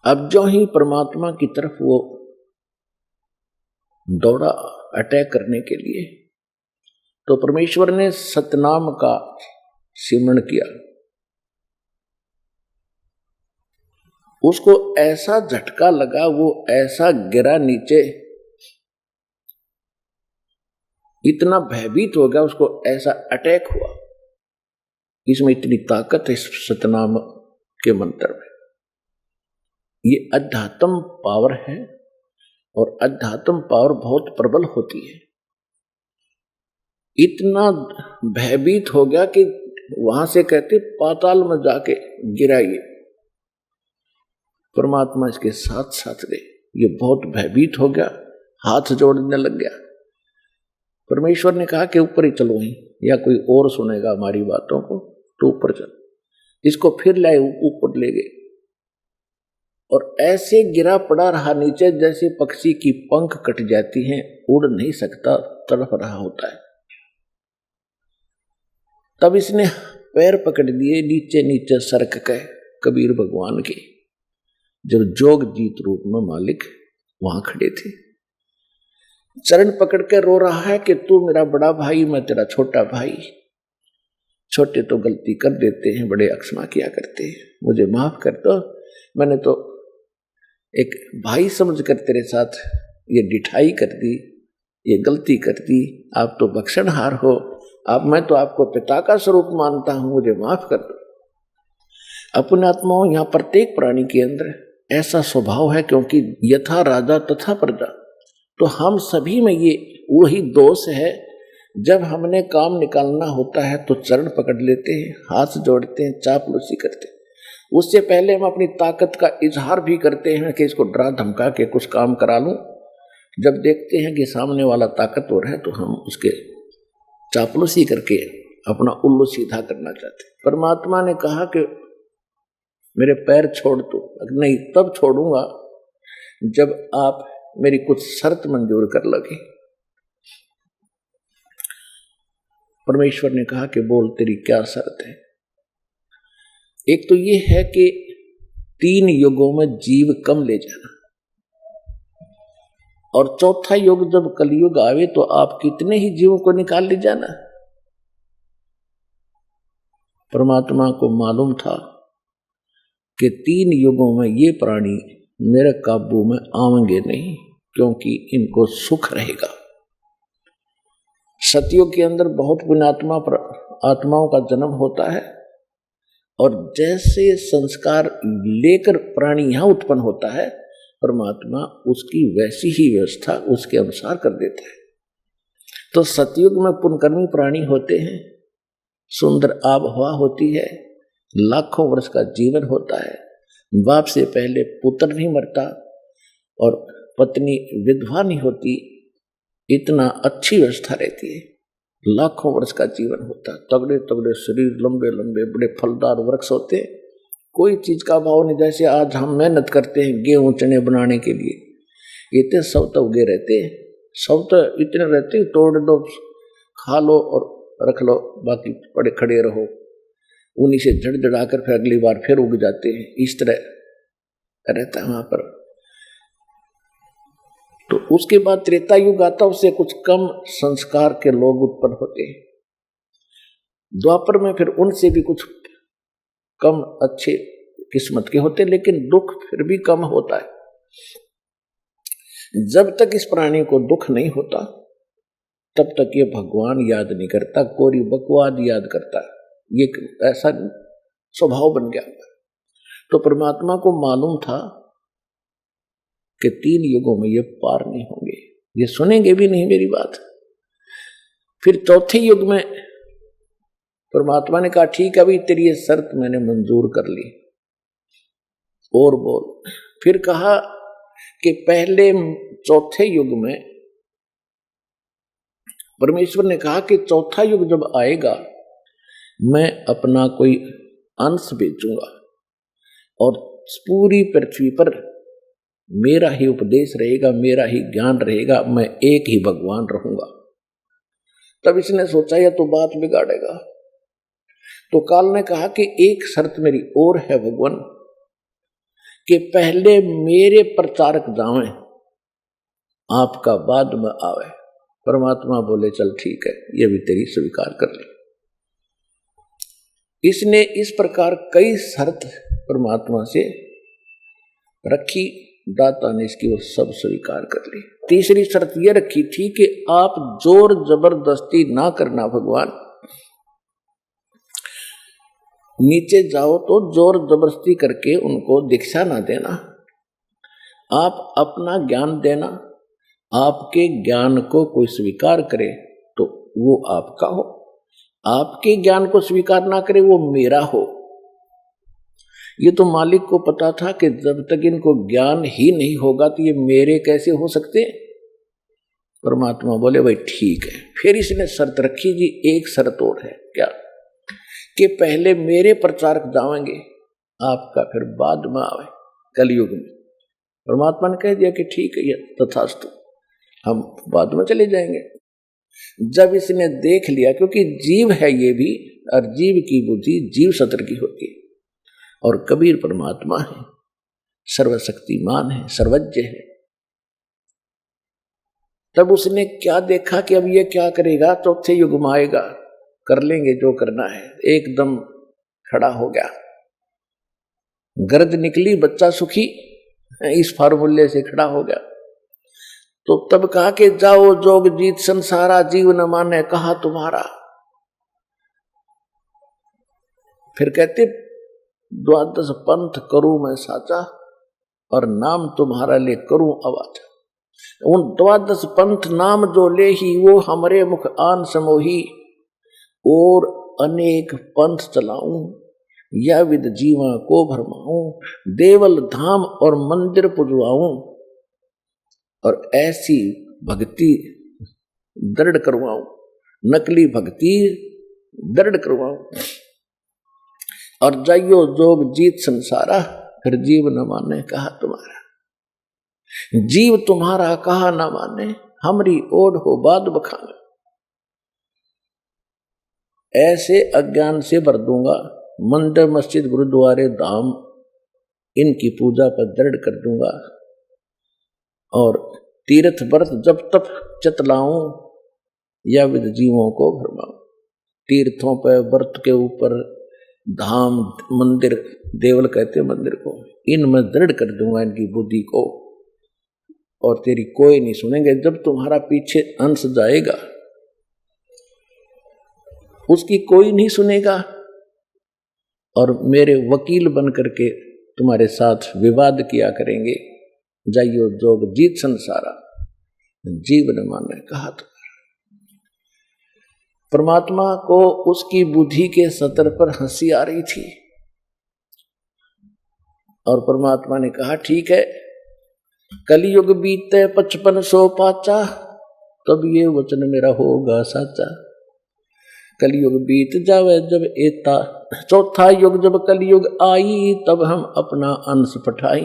अब जो ही परमात्मा की तरफ वो दौड़ा अटैक करने के लिए, तो परमेश्वर ने सतनाम का सिमरण किया। उसको ऐसा झटका लगा, वो ऐसा गिरा नीचे, इतना भयभीत हो गया, उसको ऐसा अटैक हुआ। इसमें इतनी ताकत है इस सतनाम के मंत्र में। ये अध्यात्म पावर है, और अध्यात्म पावर बहुत प्रबल होती है। इतना भयभीत हो गया कि वहां से कहते पाताल में जाके गिराइए, परमात्मा इसके साथ साथ गए। ये बहुत भयभीत हो गया, हाथ जोड़ने लग गया। परमेश्वर ने कहा कि ऊपर ही चलो ही, या कोई और सुनेगा हमारी बातों को, तो ऊपर चल। इसको फिर लाए, ऊपर ले गए, और ऐसे गिरा पड़ा रहा नीचे जैसे पक्षी की पंख कट जाती हैं, उड़ नहीं सकता, तड़प रहा होता है। तब इसने पैर पकड़ दिए, नीचे नीचे सरक गए कबीर भगवान के, जब जोग जीत रूप में मालिक वहां खड़े थे। चरण पकड़ के रो रहा है कि तू मेरा बड़ा भाई, मैं तेरा छोटा भाई। छोटे तो गलती कर देते हैं, बड़े अक्षमा किया करते हैं, मुझे माफ कर दो, मैंने तो एक भाई समझकर तेरे साथ ये डिठाई कर दी, ये गलती कर दी। आप तो बख्शनहार हो, मैं तो आपको पिता का स्वरूप मानता हूं, मुझे माफ कर दो। अपने आत्माओं, यहाँ प्रत्येक प्राणी के अंदर ऐसा स्वभाव है, क्योंकि यथा राजा तथा प्रजा, तो हम सभी में ये वही दोष है। जब हमने काम निकालना होता है तो चरण पकड़ लेते हैं, हाथ जोड़ते हैं, चापलूसी करते हैं। उससे पहले हम अपनी ताकत का इजहार भी करते हैं कि इसको डरा धमका के कुछ काम करा लूं। जब देखते हैं कि सामने वाला ताकतवर है तो हम उसके चापलूसी करके अपना उल्लू सीधा करना चाहते हैं। परमात्मा ने कहा कि मेरे पैर छोड़ दो। नहीं, तब छोड़ूंगा जब आप मेरी कुछ शर्त मंजूर कर लगे। परमेश्वर ने कहा कि बोल तेरी क्या शर्त है। एक तो ये है कि 3 युगों में जीव कम ले जाना, और चौथा युग जब कलयुग आवे तो आप कितने ही जीवों को निकाल ले जाना। परमात्मा को मालूम था कि 3 युगों में ये प्राणी मेरे काबू में आवेंगे नहीं, क्योंकि इनको सुख रहेगा। सतयुग के अंदर बहुत पुण्यात्मा आत्माओं का जन्म होता है, और जैसे संस्कार लेकर प्राणी यहां उत्पन्न होता है, परमात्मा उसकी वैसी ही व्यवस्था उसके अनुसार कर देता है। तो सतयुग में पुण्यकर्मी प्राणी होते हैं, सुंदर आबहवा होती है, लाखों वर्ष का जीवन होता है, बाप से पहले पुत्र नहीं मरता और पत्नी विधवा नहीं होती, इतना अच्छी व्यवस्था रहती है, लाखों वर्ष का जीवन होता है, तगड़े तगड़े शरीर, लंबे लंबे बड़े फलदार वृक्ष होते हैं, कोई चीज का अभाव नहीं। जैसे आज हम मेहनत करते हैं गेहूं चने बनाने के लिए, इतने सब तो उगे रहते हैं, सब तो इतने रहते, तोड़ दो खा लो और रख लो, बाकी पड़े खड़े रहो, उन्हीं से झड़झड़ा कर फिर अगली बार फिर उग जाते हैं, इस तरह रहता है वहां पर। तो उसके बाद त्रेता युग आता, उससे कुछ कम संस्कार के लोग उत्पन्न होते हैं। द्वापर में फिर उनसे भी कुछ कम अच्छे किस्मत के होते, लेकिन दुख फिर भी कम होता है। जब तक इस प्राणी को दुख नहीं होता तब तक ये भगवान याद नहीं करता, कोरी बकवाद याद करता है, ये ऐसा स्वभाव बन गया। तो परमात्मा को मालूम था कि 3 युगों में ये पार नहीं होंगे, ये सुनेंगे भी नहीं मेरी बात। फिर चौथे युग में परमात्मा ने कहा ठीक है भाई, तेरी ये शर्त मैंने मंजूर कर ली, और बोल। फिर कहा कि पहले चौथे युग में परमेश्वर ने कहा कि चौथा युग जब आएगा मैं अपना कोई अंश भेजूंगा और पूरी पृथ्वी पर मेरा ही उपदेश रहेगा, मेरा ही ज्ञान रहेगा, मैं एक ही भगवान रहूंगा। तब इसने सोचा यह तो बात बिगाड़ेगा, तो काल ने कहा कि एक शर्त मेरी और है भगवान, कि पहले मेरे प्रचारक जावें, आपका बाद में आवे। परमात्मा बोले चल ठीक है, ये भी तेरी स्वीकार कर ली। इसने इस प्रकार कई शर्त परमात्मा से रखी, दाता ने इसकी वो सब स्वीकार कर ली। तीसरी शर्त यह रखी थी कि आप जोर जबरदस्ती ना करना भगवान, नीचे जाओ तो जोर जबरदस्ती करके उनको दीक्षा ना देना, आप अपना ज्ञान देना, आपके ज्ञान को कोई स्वीकार करे तो वो आपका हो, आपके ज्ञान को स्वीकार ना करे वो मेरा हो। ये तो मालिक को पता था कि जब तक इनको ज्ञान ही नहीं होगा तो ये मेरे कैसे हो सकते। परमात्मा बोले भाई ठीक है। फिर इसने शर्त रखी जी, एक शर्त और है, क्या कि पहले मेरे प्रचारक जाएंगे, आपका फिर बाद में आवे कलयुग में। परमात्मा ने कह दिया कि ठीक है, ये तथास्तु, हम बाद में चले जाएंगे। जब इसने देख लिया, क्योंकि जीव है ये भी, और जीव की बुद्धि जीव सत्र की होती है, और कबीर परमात्मा है, सर्वशक्तिमान है, सर्वज्ञ है। तब उसने क्या देखा कि अब ये क्या करेगा, चौथे युग में आएगा, कर लेंगे जो करना है। एकदम खड़ा हो गया, गर्द निकली बच्चा सुखी, इस फार्मूले से खड़ा हो गया। तो तब कहा कि जाओ जोग जीत संसारा, जीव न माने कहा तुम्हारा। फिर कहते 12 पंथ करूं मैं साचा, और नाम तुम्हारा ले करूं अवाचा। उन 12 पंथ नाम जो ले ही, वो हमरे मुख आन समोही, और अनेक पंथ चलाऊं, या विद जीवा को भरमाऊं, देवल धाम और मंदिर पुजवाऊं, और ऐसी भक्ति दृढ़ करवाऊं, नकली भक्ति दृढ़ करवाऊं, और जाइयो जोग जीत संसारा, फिर जीव न माने कहा तुम्हारा। जीव तुम्हारा कहा न माने, हमरी ओढ़ हो बाद बखाने। ऐसे अज्ञान से भर दूंगा, मंदिर मस्जिद गुरुद्वारे धाम इनकी पूजा पर दृढ़ कर दूंगा, और तीर्थ व्रत जब तक चतलाऊं, या विद जीवों को भरमाऊं। तीर्थों पर, व्रत के ऊपर, धाम मंदिर, देवल कहते मंदिर को, इनमें दृढ़ कर दूंगा इनकी बुद्धि को, और तेरी कोई नहीं सुनेंगे। जब तुम्हारा पीछे अंश जाएगा उसकी कोई नहीं सुनेगा, और मेरे वकील बन करके तुम्हारे साथ विवाद किया करेंगे। जाइयो जोग जीत संसारा, जीव न माने कहा तुम्हारा। परमात्मा को उसकी बुद्धि के स्तर पर हंसी आ रही थी और परमात्मा ने कहा ठीक है, कलयुग बीते 5500 पाचा, तब ये वचन मेरा होगा साचा। कलयुग बीत जावे जब एता, चौथा युग जब कलयुग आई, तब हम अपना अंश पठाई।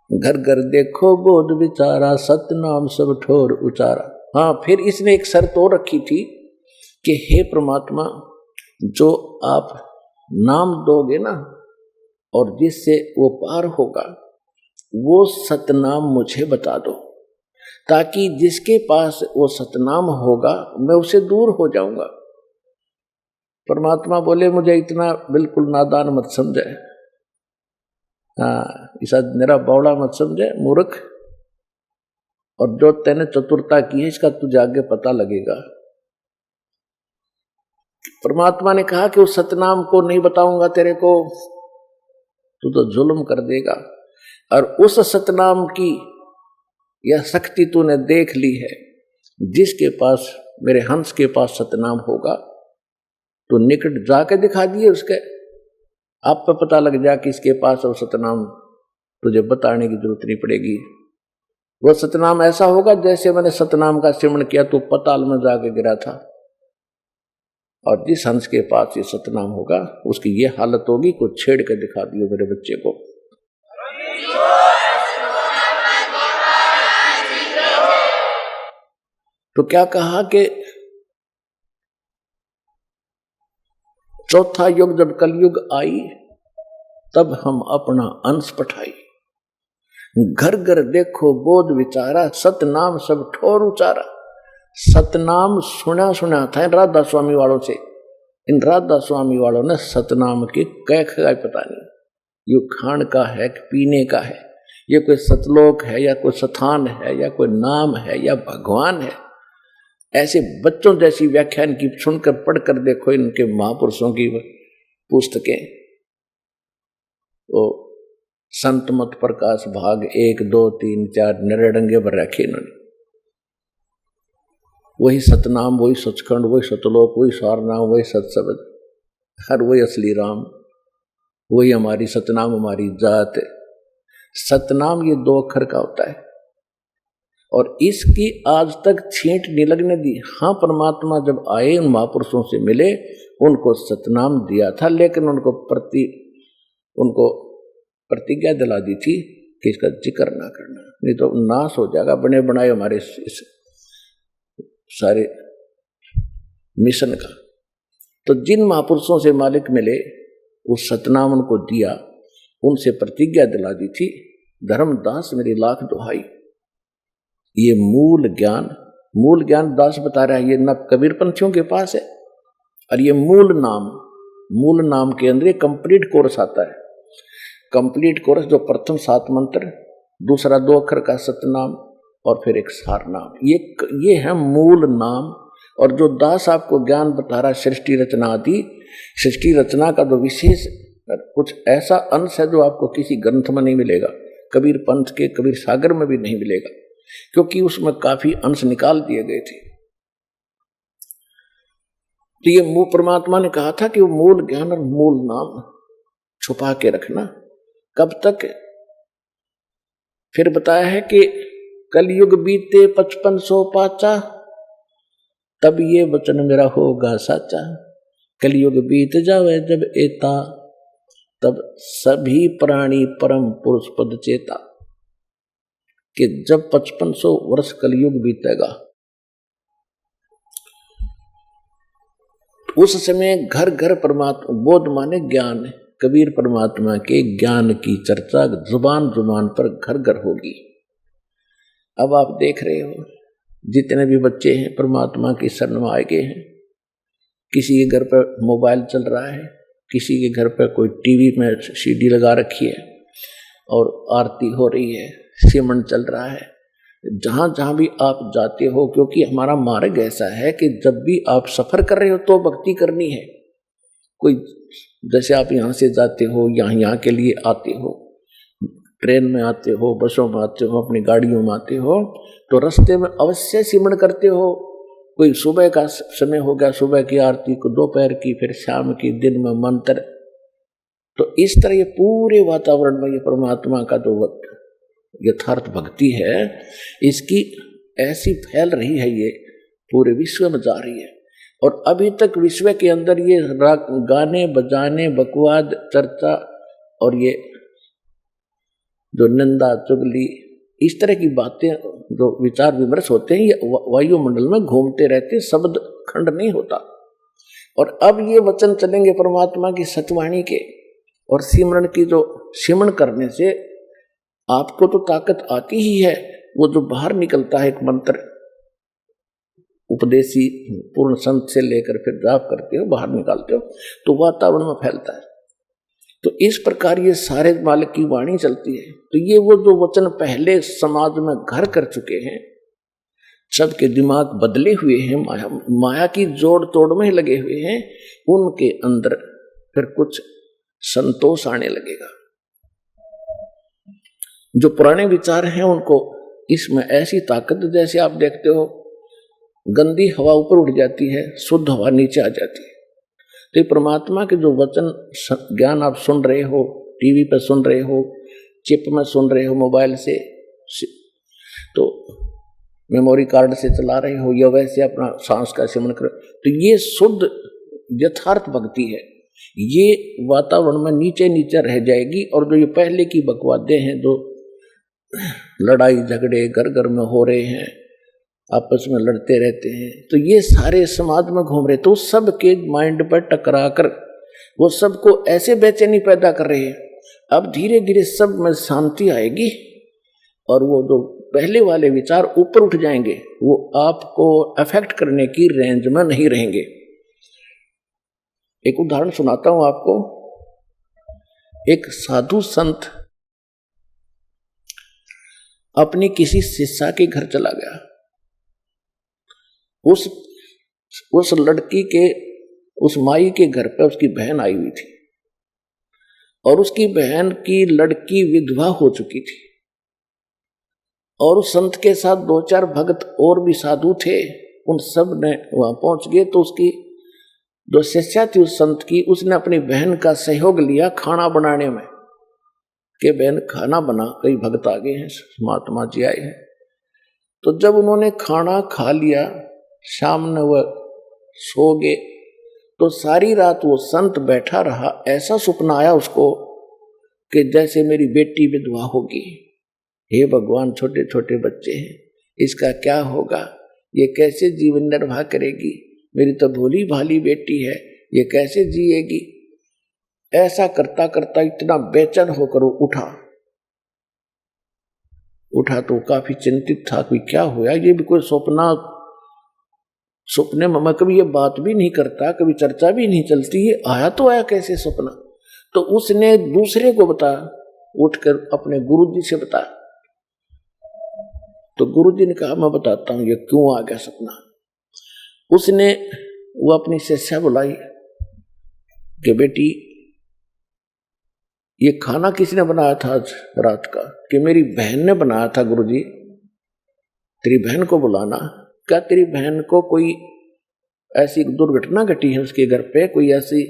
घर घर देखो बोध विचारा, सतनाम सब ठोर उचारा। हाँ, फिर इसने एक शर्त और रखी थी कि हे परमात्मा, जो आप नाम दोगे ना और जिससे वो पार होगा, वो सतनाम मुझे बता दो, ताकि जिसके पास वो सतनाम होगा मैं उसे दूर हो जाऊंगा। परमात्मा बोले मुझे इतना बिल्कुल नादान मत समझे, हाँ ऐसा मेरा बौड़ा मत समझे मूर्ख, और जो तैने चतुरता की है इसका तुझे आगे पता लगेगा। परमात्मा ने कहा कि उस सतनाम को नहीं बताऊंगा तेरे को, तू तो जुल्म कर देगा, और उस सतनाम की यह शक्ति तूने देख ली है। जिसके पास, मेरे हंस के पास सतनाम होगा तो निकट जाके दिखा दिए उसके, आप पे पता लग जा कि इसके पास वो सतनाम, तुझे बताने की जरूरत नहीं पड़ेगी। वो सतनाम ऐसा होगा जैसे मैंने सतनाम का सिमरण किया तो पताल में जाके गिरा था, और जिस हंस के पास ये सतनाम होगा उसकी ये हालत होगी, कुछ छेड़ के दिखा दियो मेरे बच्चे को। तो क्या कहा कि चौथा युग जब कलयुग आई, तब हम अपना अंश पठाई। घर घर देखो बोध विचारा, सतनाम सब ठोर उचारा। सतनाम सुना सुना था राधा स्वामी वालों से, इन राधा स्वामी वालों ने सतनाम के कै खगाए पता नहीं, ये खान का है कि पीने का है, ये कोई सतलोक है या कोई स्थान है या कोई नाम है या भगवान है। ऐसे बच्चों जैसी व्याख्यान की सुनकर पढ़कर देखो इनके महापुरुषों की पुस्तकें। तो संत मत प्रकाश भाग 1, 2, 3, 4 नरेडंगे पर रखे इन्होंने। वही सतनाम, वही सचखंड, वही सतलोक, वही सारनाम, वही सत्सबद, हर वही असली राम, वही हमारी सतनाम, हमारी जात। सतनाम ये 2 अक्षर का होता है और इसकी आज तक छींट नहीं लगने दी। हाँ, परमात्मा जब आए उन महापुरुषों से मिले, उनको सतनाम दिया था, लेकिन उनको प्रतिज्ञा दिला दी थी कि इसका जिक्र ना करना, नहीं तो नाश हो जाएगा बने बनाए हमारे इस सारे मिशन का। तो जिन महापुरुषों से मालिक मिले, उस सतनाम उनको दिया, उनसे प्रतिज्ञा दिला दी थी, धर्मदास मेरी लाख दुहाई। ये मूल ज्ञान दास बता रहा है, ये न कबीर पंथियों के पास है, और ये मूल नाम के अंदर कंप्लीट कोर्स आता है। कंप्लीट कोर्स जो प्रथम 7 मंत्र, दूसरा 2 अक्षर का सतनाम और फिर एक सार नाम, ये है मूल नाम। और जो दास आपको ज्ञान बता रहा है सृष्टि रचना आदि, सृष्टि रचना का जो विशेष कुछ ऐसा अंश है जो आपको किसी ग्रंथ में नहीं मिलेगा, कबीर पंथ के कबीर सागर में भी नहीं मिलेगा, क्योंकि उसमें काफी अंश निकाल दिए गए थे। तो ये परमात्मा ने कहा था कि वो मूल ज्ञान और मूल नाम छुपा के रखना। कब तक? फिर बताया है कि कलयुग बीते 5500 पाचा, तब ये वचन मेरा होगा साचा। कलयुग बीत जावे जब एता, तब सभी प्राणी परम पुरुष पद चेता। कि जब 5500 वर्ष कलयुग बीतेगा, उस समय घर घर परमात्मा, बोध माने ज्ञान, कबीर परमात्मा के ज्ञान की चर्चा जुबान जुबान पर घर घर होगी। अब आप देख रहे हो जितने भी बच्चे हैं परमात्मा की शरण में आए गए हैं, किसी के घर पर मोबाइल चल रहा है, किसी के घर पर कोई टीवी में सीडी लगा रखी है और आरती हो रही है, सिमरन चल रहा है। जहां जहां भी आप जाते हो, क्योंकि हमारा मार्ग ऐसा है कि जब भी आप सफर कर रहे हो तो भक्ति करनी है। कोई जैसे आप यहाँ से जाते हो, यहाँ के लिए आते हो, ट्रेन में आते हो, बसों में आते हो, अपनी गाड़ियों में आते हो, तो रास्ते में अवश्य सिमरन करते हो कोई सुबह का समय हो गया, सुबह की आरती को, दोपहर की, फिर शाम की, दिन में मंत्र। तो इस तरह ये पूरे वातावरण में ये परमात्मा का जो यथार्थ भक्ति है, इसकी ऐसी फैल रही है, ये पूरे विश्व में जा रही है। और अभी तक विश्व के अंदर ये गाने बजाने, बकवाद, चर्चा और ये जो निंदा चुगली, इस तरह की बातें, जो विचार विमर्श होते हैं, ये वायुमंडल में घूमते रहते, शब्द खंड नहीं होता। और अब ये वचन चलेंगे परमात्मा की सतवाणी के और सिमरन की, जो सिमरन करने से आपको तो ताकत आती ही है, वो जो बाहर निकलता है एक मंत्र, उपदेशी पूर्ण संत से लेकर फिर जाप करते हो, बाहर निकालते हो, तो वातावरण में फैलता है। तो इस प्रकार ये सारे मालिक की वाणी चलती है। तो ये वो जो वचन पहले समाज में घर कर चुके हैं, सबके दिमाग बदले हुए हैं, माया की जोड़ तोड़ में लगे हुए हैं, उनके अंदर फिर कुछ संतोष आने लगेगा। जो पुराने विचार हैं उनको इसमें ऐसी ताकत, जैसे आप देखते हो गंदी हवा ऊपर उठ जाती है, शुद्ध हवा नीचे आ जाती है। तो परमात्मा के जो वचन ज्ञान आप सुन रहे हो, टीवी पर सुन रहे हो, चिप में सुन रहे हो, मोबाइल से, तो मेमोरी कार्ड से चला रहे हो, या वैसे अपना सांस का सिमरन कर, तो ये शुद्ध यथार्थ भक्ति है। ये वातावरण में नीचे नीचे रह जाएगी। और जो ये पहले की बकवादें हैं, जो लड़ाई झगड़े घर घर में हो रहे हैं, आपस में लड़ते रहते हैं, तो ये सारे समाज में घूम रहे, तो सबके माइंड पर टकरा कर वो सबको ऐसे बेचैनी पैदा कर रहे हैं। अब धीरे धीरे सब में शांति आएगी और वो जो पहले वाले विचार ऊपर उठ जाएंगे, वो आपको अफेक्ट करने की रेंज में नहीं रहेंगे। एक उदाहरण सुनाता हूं आपको। एक साधु संत अपनी किसी शिष्या के घर चला गया। उस लड़की के, उस माई के घर पे उसकी बहन आई हुई थी, और उसकी बहन की लड़की विधवा हो चुकी थी। और उस संत के साथ 2-4 भक्त और भी साधु थे, उन सब ने वहां पहुंच गए। तो उसकी जो शिष्या थी उस संत की, उसने अपनी बहन का सहयोग लिया खाना बनाने में, कि बहन खाना बना, कई भक्त आ गए हैं, महात्मा जी आए हैं। तो जब उन्होंने खाना खा लिया, शाम में वह सो गए, तो सारी रात वो संत बैठा रहा। ऐसा सपना आया उसको कि जैसे मेरी बेटी विधवा होगी। हे भगवान, छोटे छोटे बच्चे हैं, इसका क्या होगा, ये कैसे जीवन निर्वाह करेगी, मेरी तो भोली भाली बेटी है, ये कैसे जिएगी। ऐसा करता करता इतना बेचैन होकर वो उठा तो काफी चिंतित था कि क्या हुआ, ये भी कोई सपने में मैं कभी ये बात भी नहीं करता, कभी चर्चा भी नहीं चलती, ये आया तो आया कैसे सपना। तो उसने दूसरे को बताया, उठकर अपने गुरुजी से बताया। तो गुरुजी ने कहा मैं बताता हूं ये क्यों आ गया सपना। उसने वो अपनी शिष्या बुलाई कि बेटी ये खाना किसने बनाया था आज रात का, कि मेरी बहन ने बनाया था गुरुजी, तेरी बहन को बुलाना। क्या तेरी बहन को कोई ऐसी दुर्घटना घटी है, उसके घर पे कोई ऐसी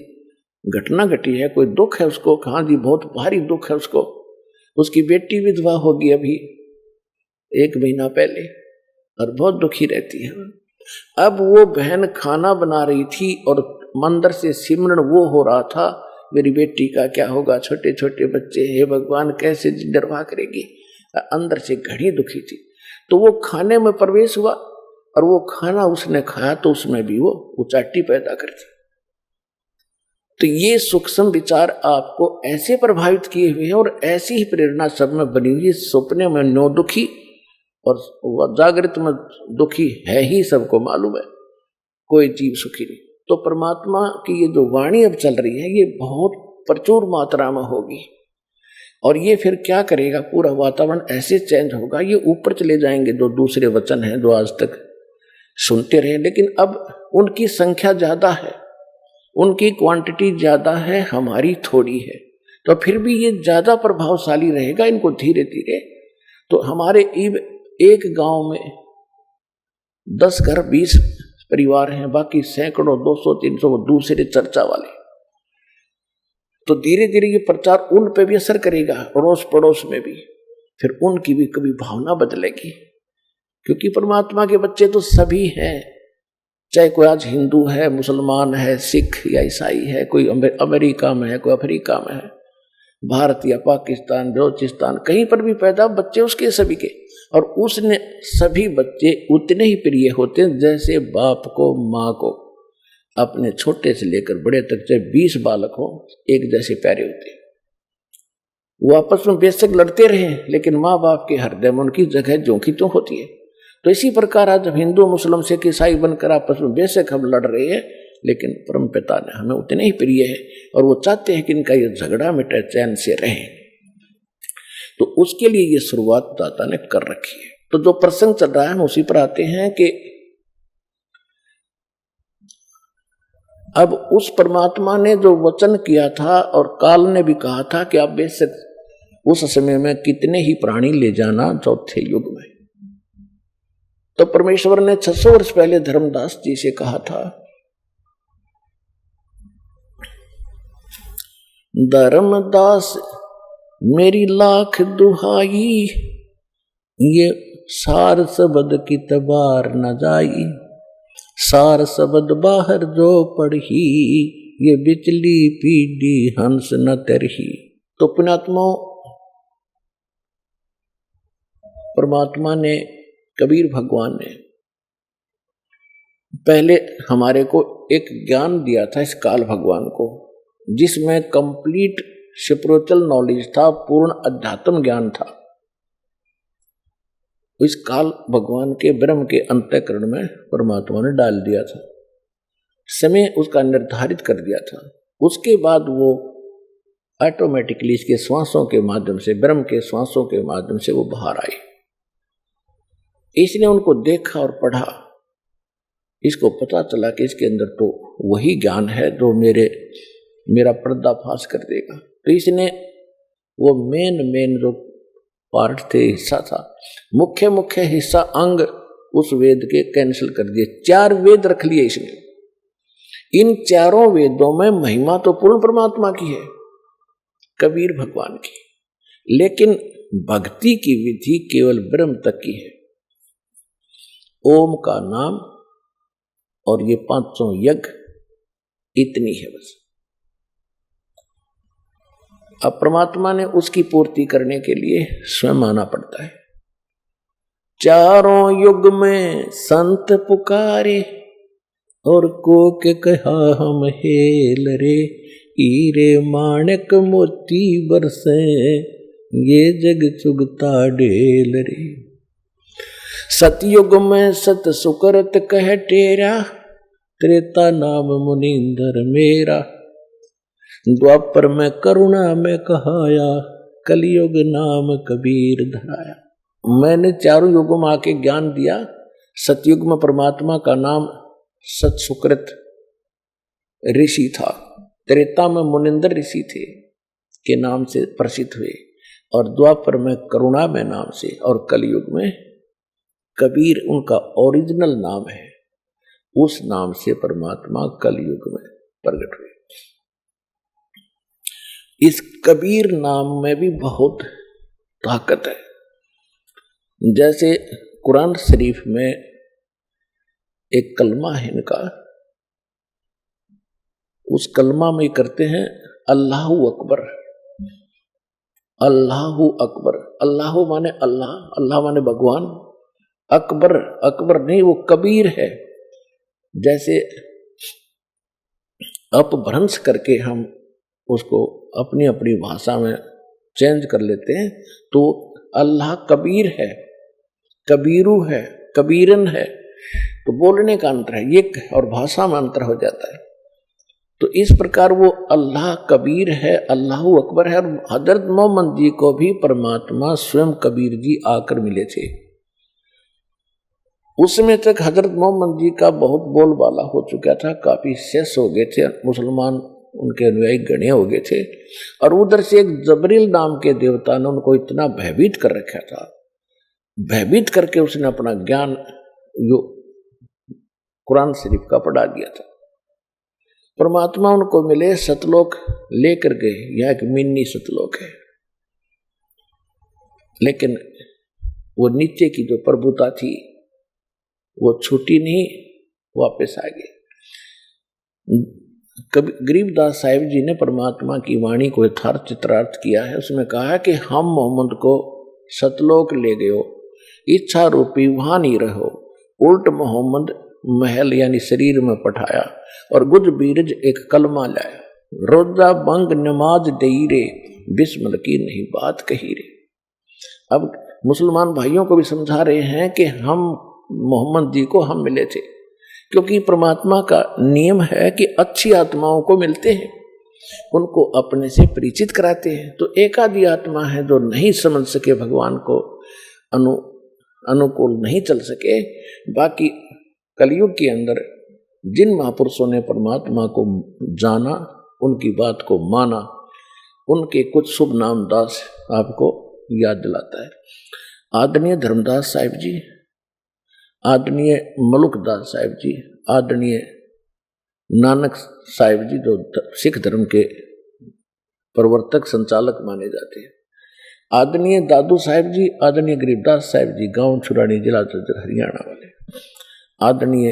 घटना घटी है, कोई दुख है उसको? हाँ जी, बहुत भारी दुख है उसको, उसकी बेटी विधवा होगी अभी 1 महीना पहले, और बहुत दुखी रहती है। अब वो बहन खाना बना रही थी और मंदिर से सिमरन वो हो रहा था, मेरी बेटी का क्या होगा, छोटे छोटे बच्चे, हे भगवान कैसे निर्वाह करेगी। अंदर से घड़ी दुखी थी। तो वो खाने में प्रवेश हुआ और वो खाना उसने खाया तो उसमें भी वो उचाटी पैदा करती। तो ये सूक्ष्म विचार आपको ऐसे प्रभावित किए हुए हैं और ऐसी ही प्रेरणा सब में बनी हुई है। सपने में नो दुखी और जागृत में दुखी है ही, सबको मालूम है, कोई जीव सुखी नहीं। तो परमात्मा की ये जो वाणी अब चल रही है, ये बहुत प्रचुर मात्रा में होगी और ये फिर क्या करेगा, पूरा वातावरण ऐसे चेंज होगा, ये ऊपर चले जाएंगे। जो दूसरे वचन हैं जो आज तक सुनते रहे, लेकिन अब उनकी संख्या ज्यादा है, उनकी क्वांटिटी ज्यादा है, हमारी थोड़ी है, तो फिर भी ये ज्यादा प्रभावशाली रहेगा। इनको धीरे धीरे, तो हमारे एक गांव में 10 घर, 20 परिवार हैं, बाकी सैकड़ों 200-300 वो दूसरे चर्चा वाले। तो धीरे धीरे ये प्रचार उन पे भी असर करेगा, अड़ोस पड़ोस में भी, फिर उनकी भी कभी भावना बदलेगी। क्योंकि परमात्मा के बच्चे तो सभी हैं, चाहे कोई आज हिंदू है, मुसलमान है, सिख या ईसाई है, कोई अमेरिका में है, कोई अफ्रीका में है, भारत या पाकिस्तान, बलोचिस्तान, कहीं पर भी पैदा बच्चे उसके सभी के। और उसने सभी बच्चे उतने ही प्रिय होते हैं जैसे बाप को माँ को अपने छोटे से लेकर बड़े तक, चाहे 20 बालक हो, एक जैसे प्यारे होते हैं। वो आपस में बेशक लड़ते रहे, लेकिन माँ बाप के हृदय में उनकी जगह जोखी तो होती है। तो इसी प्रकार आज हिंदू मुस्लिम सिख ईसाई बनकर आपस में बेशक हम लड़ रहे हैं, लेकिन परम पिता ने हमें उतने ही प्रिय है और वो चाहते हैं कि इनका ये झगड़ा मिटे, चैन से रहे। तो उसके लिए ये शुरुआत दाता ने कर रखी है। तो जो प्रसंग चल रहा है हम उसी पर आते हैं कि अब उस परमात्मा ने जो वचन किया था और काल ने भी कहा था कि आप बेशक उस समय में कितने ही प्राणी ले जाना चौथे युग में, तो परमेश्वर ने 600 वर्ष पहले धर्मदास जी से कहा था, धर्मदास मेरी लाख दुहाई, ये सार शब्द की तबार न जाई, सार शब्द बाहर जो पढ़ी, ये बिचली पीढ़ी हंस न तरही। तो पुण्यात्मा परमात्मा ने, कबीर भगवान ने पहले हमारे को एक ज्ञान दिया था इस काल भगवान को, जिसमें कंप्लीट स्पिरिचुअल नॉलेज था, पूर्ण अध्यात्म ज्ञान था। इस काल भगवान के ब्रह्म के अंतःकरण में परमात्मा ने डाल दिया था, समय उसका निर्धारित कर दिया था। उसके बाद वो ऑटोमेटिकली इसके श्वासों के माध्यम से, ब्रह्म के श्वासों के माध्यम से वो बाहर आए। इसने उनको देखा और पढ़ा, इसको पता चला कि इसके अंदर तो वही ज्ञान है जो मेरा पर्दाफाश कर देगा। तो इसने वो मेन जो पार्ट थे, हिस्सा था, मुख्य हिस्सा, अंग उस वेद के कैंसिल कर दिए। 4 वेद रख लिए इसने। इन चारों वेदों में महिमा तो पूर्ण परमात्मा की है, कबीर भगवान की, लेकिन भक्ति की विधि केवल ब्रह्म तक की है। ओम का नाम और ये 500 यज्ञ, इतनी है बस। अब परमात्मा ने उसकी पूर्ति करने के लिए स्वयं आना पड़ता है। चारों युग में संत पुकारे और को के कहा हम हेल रे, हीरे माणक मोती बरसे ये जग चुगता ढेल रे। सतयुग में सत सुकृत कह टेरा, त्रेता नाम मुनिंदर मेरा, द्वापर में करुणा में कहाया, कलयुग नाम कबीर धराया। मैंने चारों युगों में आके ज्ञान दिया। सतयुग में परमात्मा का नाम सत सुकृत ऋषि था, त्रेता में मुनिंदर ऋषि थे के नाम से प्रसिद्ध हुए, और द्वापर में करुणा में नाम से, और कलयुग में कबीर उनका ओरिजिनल नाम है। उस नाम से परमात्मा कलयुग में प्रकट हुए। इस कबीर नाम में भी बहुत ताकत है। जैसे कुरान शरीफ में एक कलमा है इनका, उस कलमा में करते हैं अल्लाहु अकबर। अल्लाहु अकबर, अल्लाह माने अल्लाह, अल्लाह माने भगवान, अकबर, अकबर नहीं, वो कबीर है। जैसे अपभ्रंश करके हम उसको अपनी अपनी भाषा में चेंज कर लेते हैं, तो अल्लाह कबीर है, कबीरू है, कबीरन है। तो बोलने का अंतर है ये, और भाषा में अंतर हो जाता है। तो इस प्रकार वो अल्लाह कबीर है, अल्लाहु अकबर है। और हजरत मोहम्मद जी को भी परमात्मा स्वयं कबीर जी आकर मिले थे। उस समय तक हजरत मोहम्मद जी का बहुत बोलबाला हो चुका था, काफी शेष हो गए थे, मुसलमान उनके अनुयायी गणे हो गए थे। और उधर से एक जबरील नाम के देवता ने उनको इतना भयभीत कर रखा था, भयभीत करके उसने अपना ज्ञान कुरान शरीफ का पढ़ा दिया था। परमात्मा उनको मिले, सतलोक लेकर गए। यह एक मिनी सतलोक है, लेकिन वो नीचे की जो प्रभुता थी वो छूटी नहीं, वापस आ गए। कभी गरीबदास साहिब जी ने परमात्मा की वाणी को यथार्थ चित्रार्थ किया है। उसमें कहा है कि हम मोहम्मद को सतलोक ले गयो, इच्छा रूपी वहां नहीं रहो, उल्ट मोहम्मद महल यानी शरीर में पठाया और गुज बीरज एक कलमा लाया, रोजा बंग नमाज दई रे, बिस्मिल की नहीं बात कही रे। अब मुसलमान भाइयों को भी समझा रहे हैं कि हम मोहम्मद जी को हम मिले थे, क्योंकि परमात्मा का नियम है कि अच्छी आत्माओं को मिलते हैं, उनको अपने से परिचित कराते हैं। तो एक आधी आत्मा है जो नहीं समझ सके, भगवान को अनुकूल नहीं चल सके। बाकी कलयुग के अंदर जिन महापुरुषों ने परमात्मा को जाना, उनकी बात को माना, उनके कुछ शुभ नाम दास आपको याद दिलाता है। आदरणीय धर्मदास साहिब जी, आदरणीय मलुकदास साहिब जी, आदरणीय नानक साहिब जी जो सिख धर्म के प्रवर्तक संचालक माने जाते हैं, आदरणीय दादू साहिब जी, आदरणीय गरीबदास साहिब जी गांव छुरानी जिला झज्जर हरियाणा वाले, आदरणीय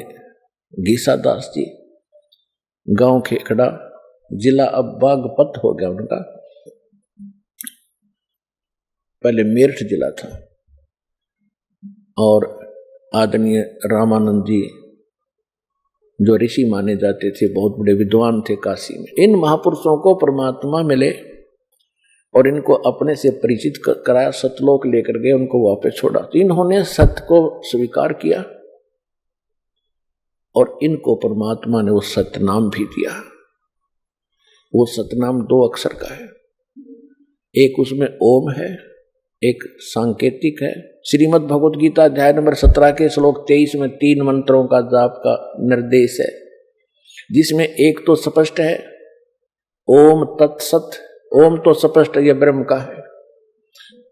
गीसा दास जी गांव खेखड़ा जिला अब बागपत हो गया उनका, पहले मेरठ जिला था, और आदरणीय रामानंद जी जो ऋषि माने जाते थे, बहुत बड़े विद्वान थे काशी में। इन महापुरुषों को परमात्मा मिले और इनको अपने से परिचित कराया, सतलोक लेकर गए, उनको वापस छोड़ा। तो इन्होंने सत्य को स्वीकार किया और इनको परमात्मा ने वो सतनाम भी दिया। वो सतनाम 2 अक्षर का है, एक उसमें ओम है, एक सांकेतिक है। श्रीमद् भगवत गीता अध्याय नंबर 17 के श्लोक 23 में 3 मंत्रों का जाप का निर्देश है, जिसमें एक तो स्पष्ट है ओम तत्सत। ओम तो स्पष्ट ये ब्रह्म का है,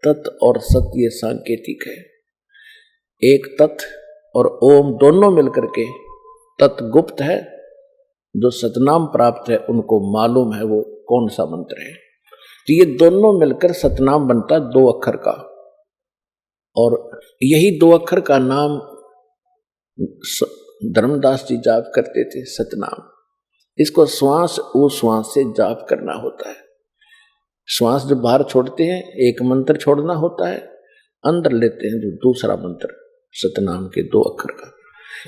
तत् और सत ये सांकेतिक है। एक तत् और ओम दोनों मिलकर के तत् गुप्त है, जो सतनाम प्राप्त है उनको मालूम है वो कौन सा मंत्र है। तो ये दोनों मिलकर सतनाम बनता 2 अक्षर का, और यही 2 अक्षर का नाम धर्मदास जी जाप करते थे, सतनाम। इसको श्वास उश्वास से जाप करना होता है। श्वास जब बाहर छोड़ते हैं एक मंत्र छोड़ना होता है, अंदर लेते हैं जो दूसरा मंत्र सतनाम के 2 अक्षर का।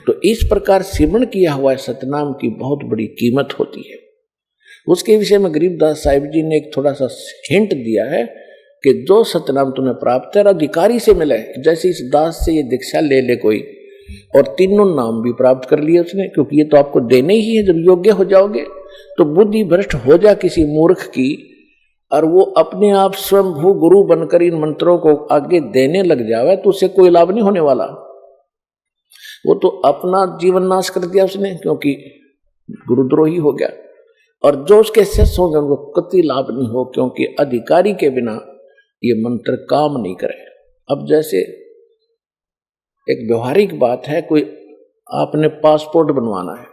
तो इस प्रकार सिमरण किया हुआ है सतनाम की बहुत बड़ी कीमत होती है। उसके विषय में गरीबदास साहिब जी ने एक थोड़ा सा हिंट दिया है कि जो सतनाम तुम्हें प्राप्त है अधिकारी से मिले, जैसे इस दास से ये दीक्षा ले ले कोई, और तीनों नाम भी प्राप्त कर लिए उसने, क्योंकि ये तो आपको देने ही है। जब योग्य हो जाओगे तो बुद्धि भ्रष्ट हो जा किसी मूर्ख की, और वो अपने आप स्वयंभू गुरु बनकर इन मंत्रों को आगे देने लग जावे, तो उससे कोई लाभ नहीं होने वाला। वो तो अपना जीवन नाश कर दिया उसने, क्योंकि गुरुद्रोही हो गया। और जो उसके शिष्य होंगे उनको कतई लाभ नहीं हो, क्योंकि अधिकारी के बिना ये मंत्र काम नहीं करे। अब जैसे एक व्यवहारिक बात है, कोई आपने पासपोर्ट बनवाना है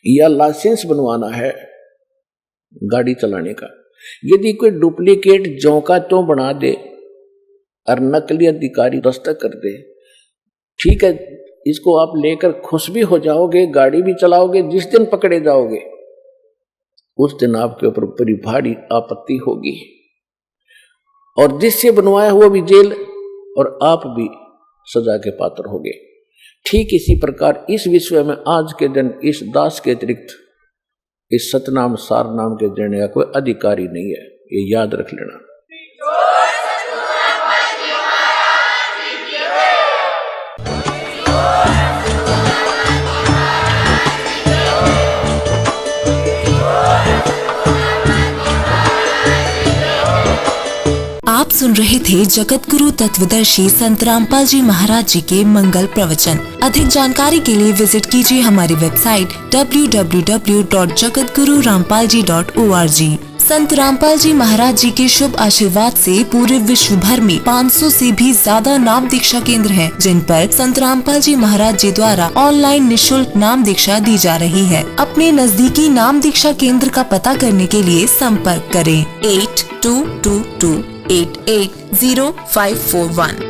या लाइसेंस बनवाना है गाड़ी चलाने का, यदि कोई डुप्लीकेट ज्यों का त्यों बना दे और नकली अधिकारी दस्तखत कर दे, ठीक है, इसको आप लेकर खुश भी हो जाओगे, गाड़ी भी चलाओगे। जिस दिन पकड़े जाओगे उस दिन आपके ऊपर बड़ी भारी आपत्ति होगी, और जिससे बनवाया हुआ भी जेल और आप भी सजा के पात्र होगे। ठीक इसी प्रकार इस विश्व में आज के दिन इस दास के अतिरिक्त इस सतनाम सार नाम के देने का कोई अधिकारी नहीं है, ये याद रख लेना। आप सुन रहे थे जगत गुरु तत्वदर्शी संत रामपाल जी महाराज जी के मंगल प्रवचन। अधिक जानकारी के लिए विजिट कीजिए हमारी वेबसाइट www.jagatgururampalji.org। संत रामपाल जी महाराज जी के शुभ आशीर्वाद से पूरे विश्व भर में 500 से भी ज्यादा नाम दीक्षा केंद्र हैं, जिन पर संत रामपाल जी महाराज जी द्वारा ऑनलाइन निशुल्क नाम दीक्षा दी जा रही है। अपने नजदीकी नाम दीक्षा केंद्र का पता करने के लिए संपर्क करें 8222880541।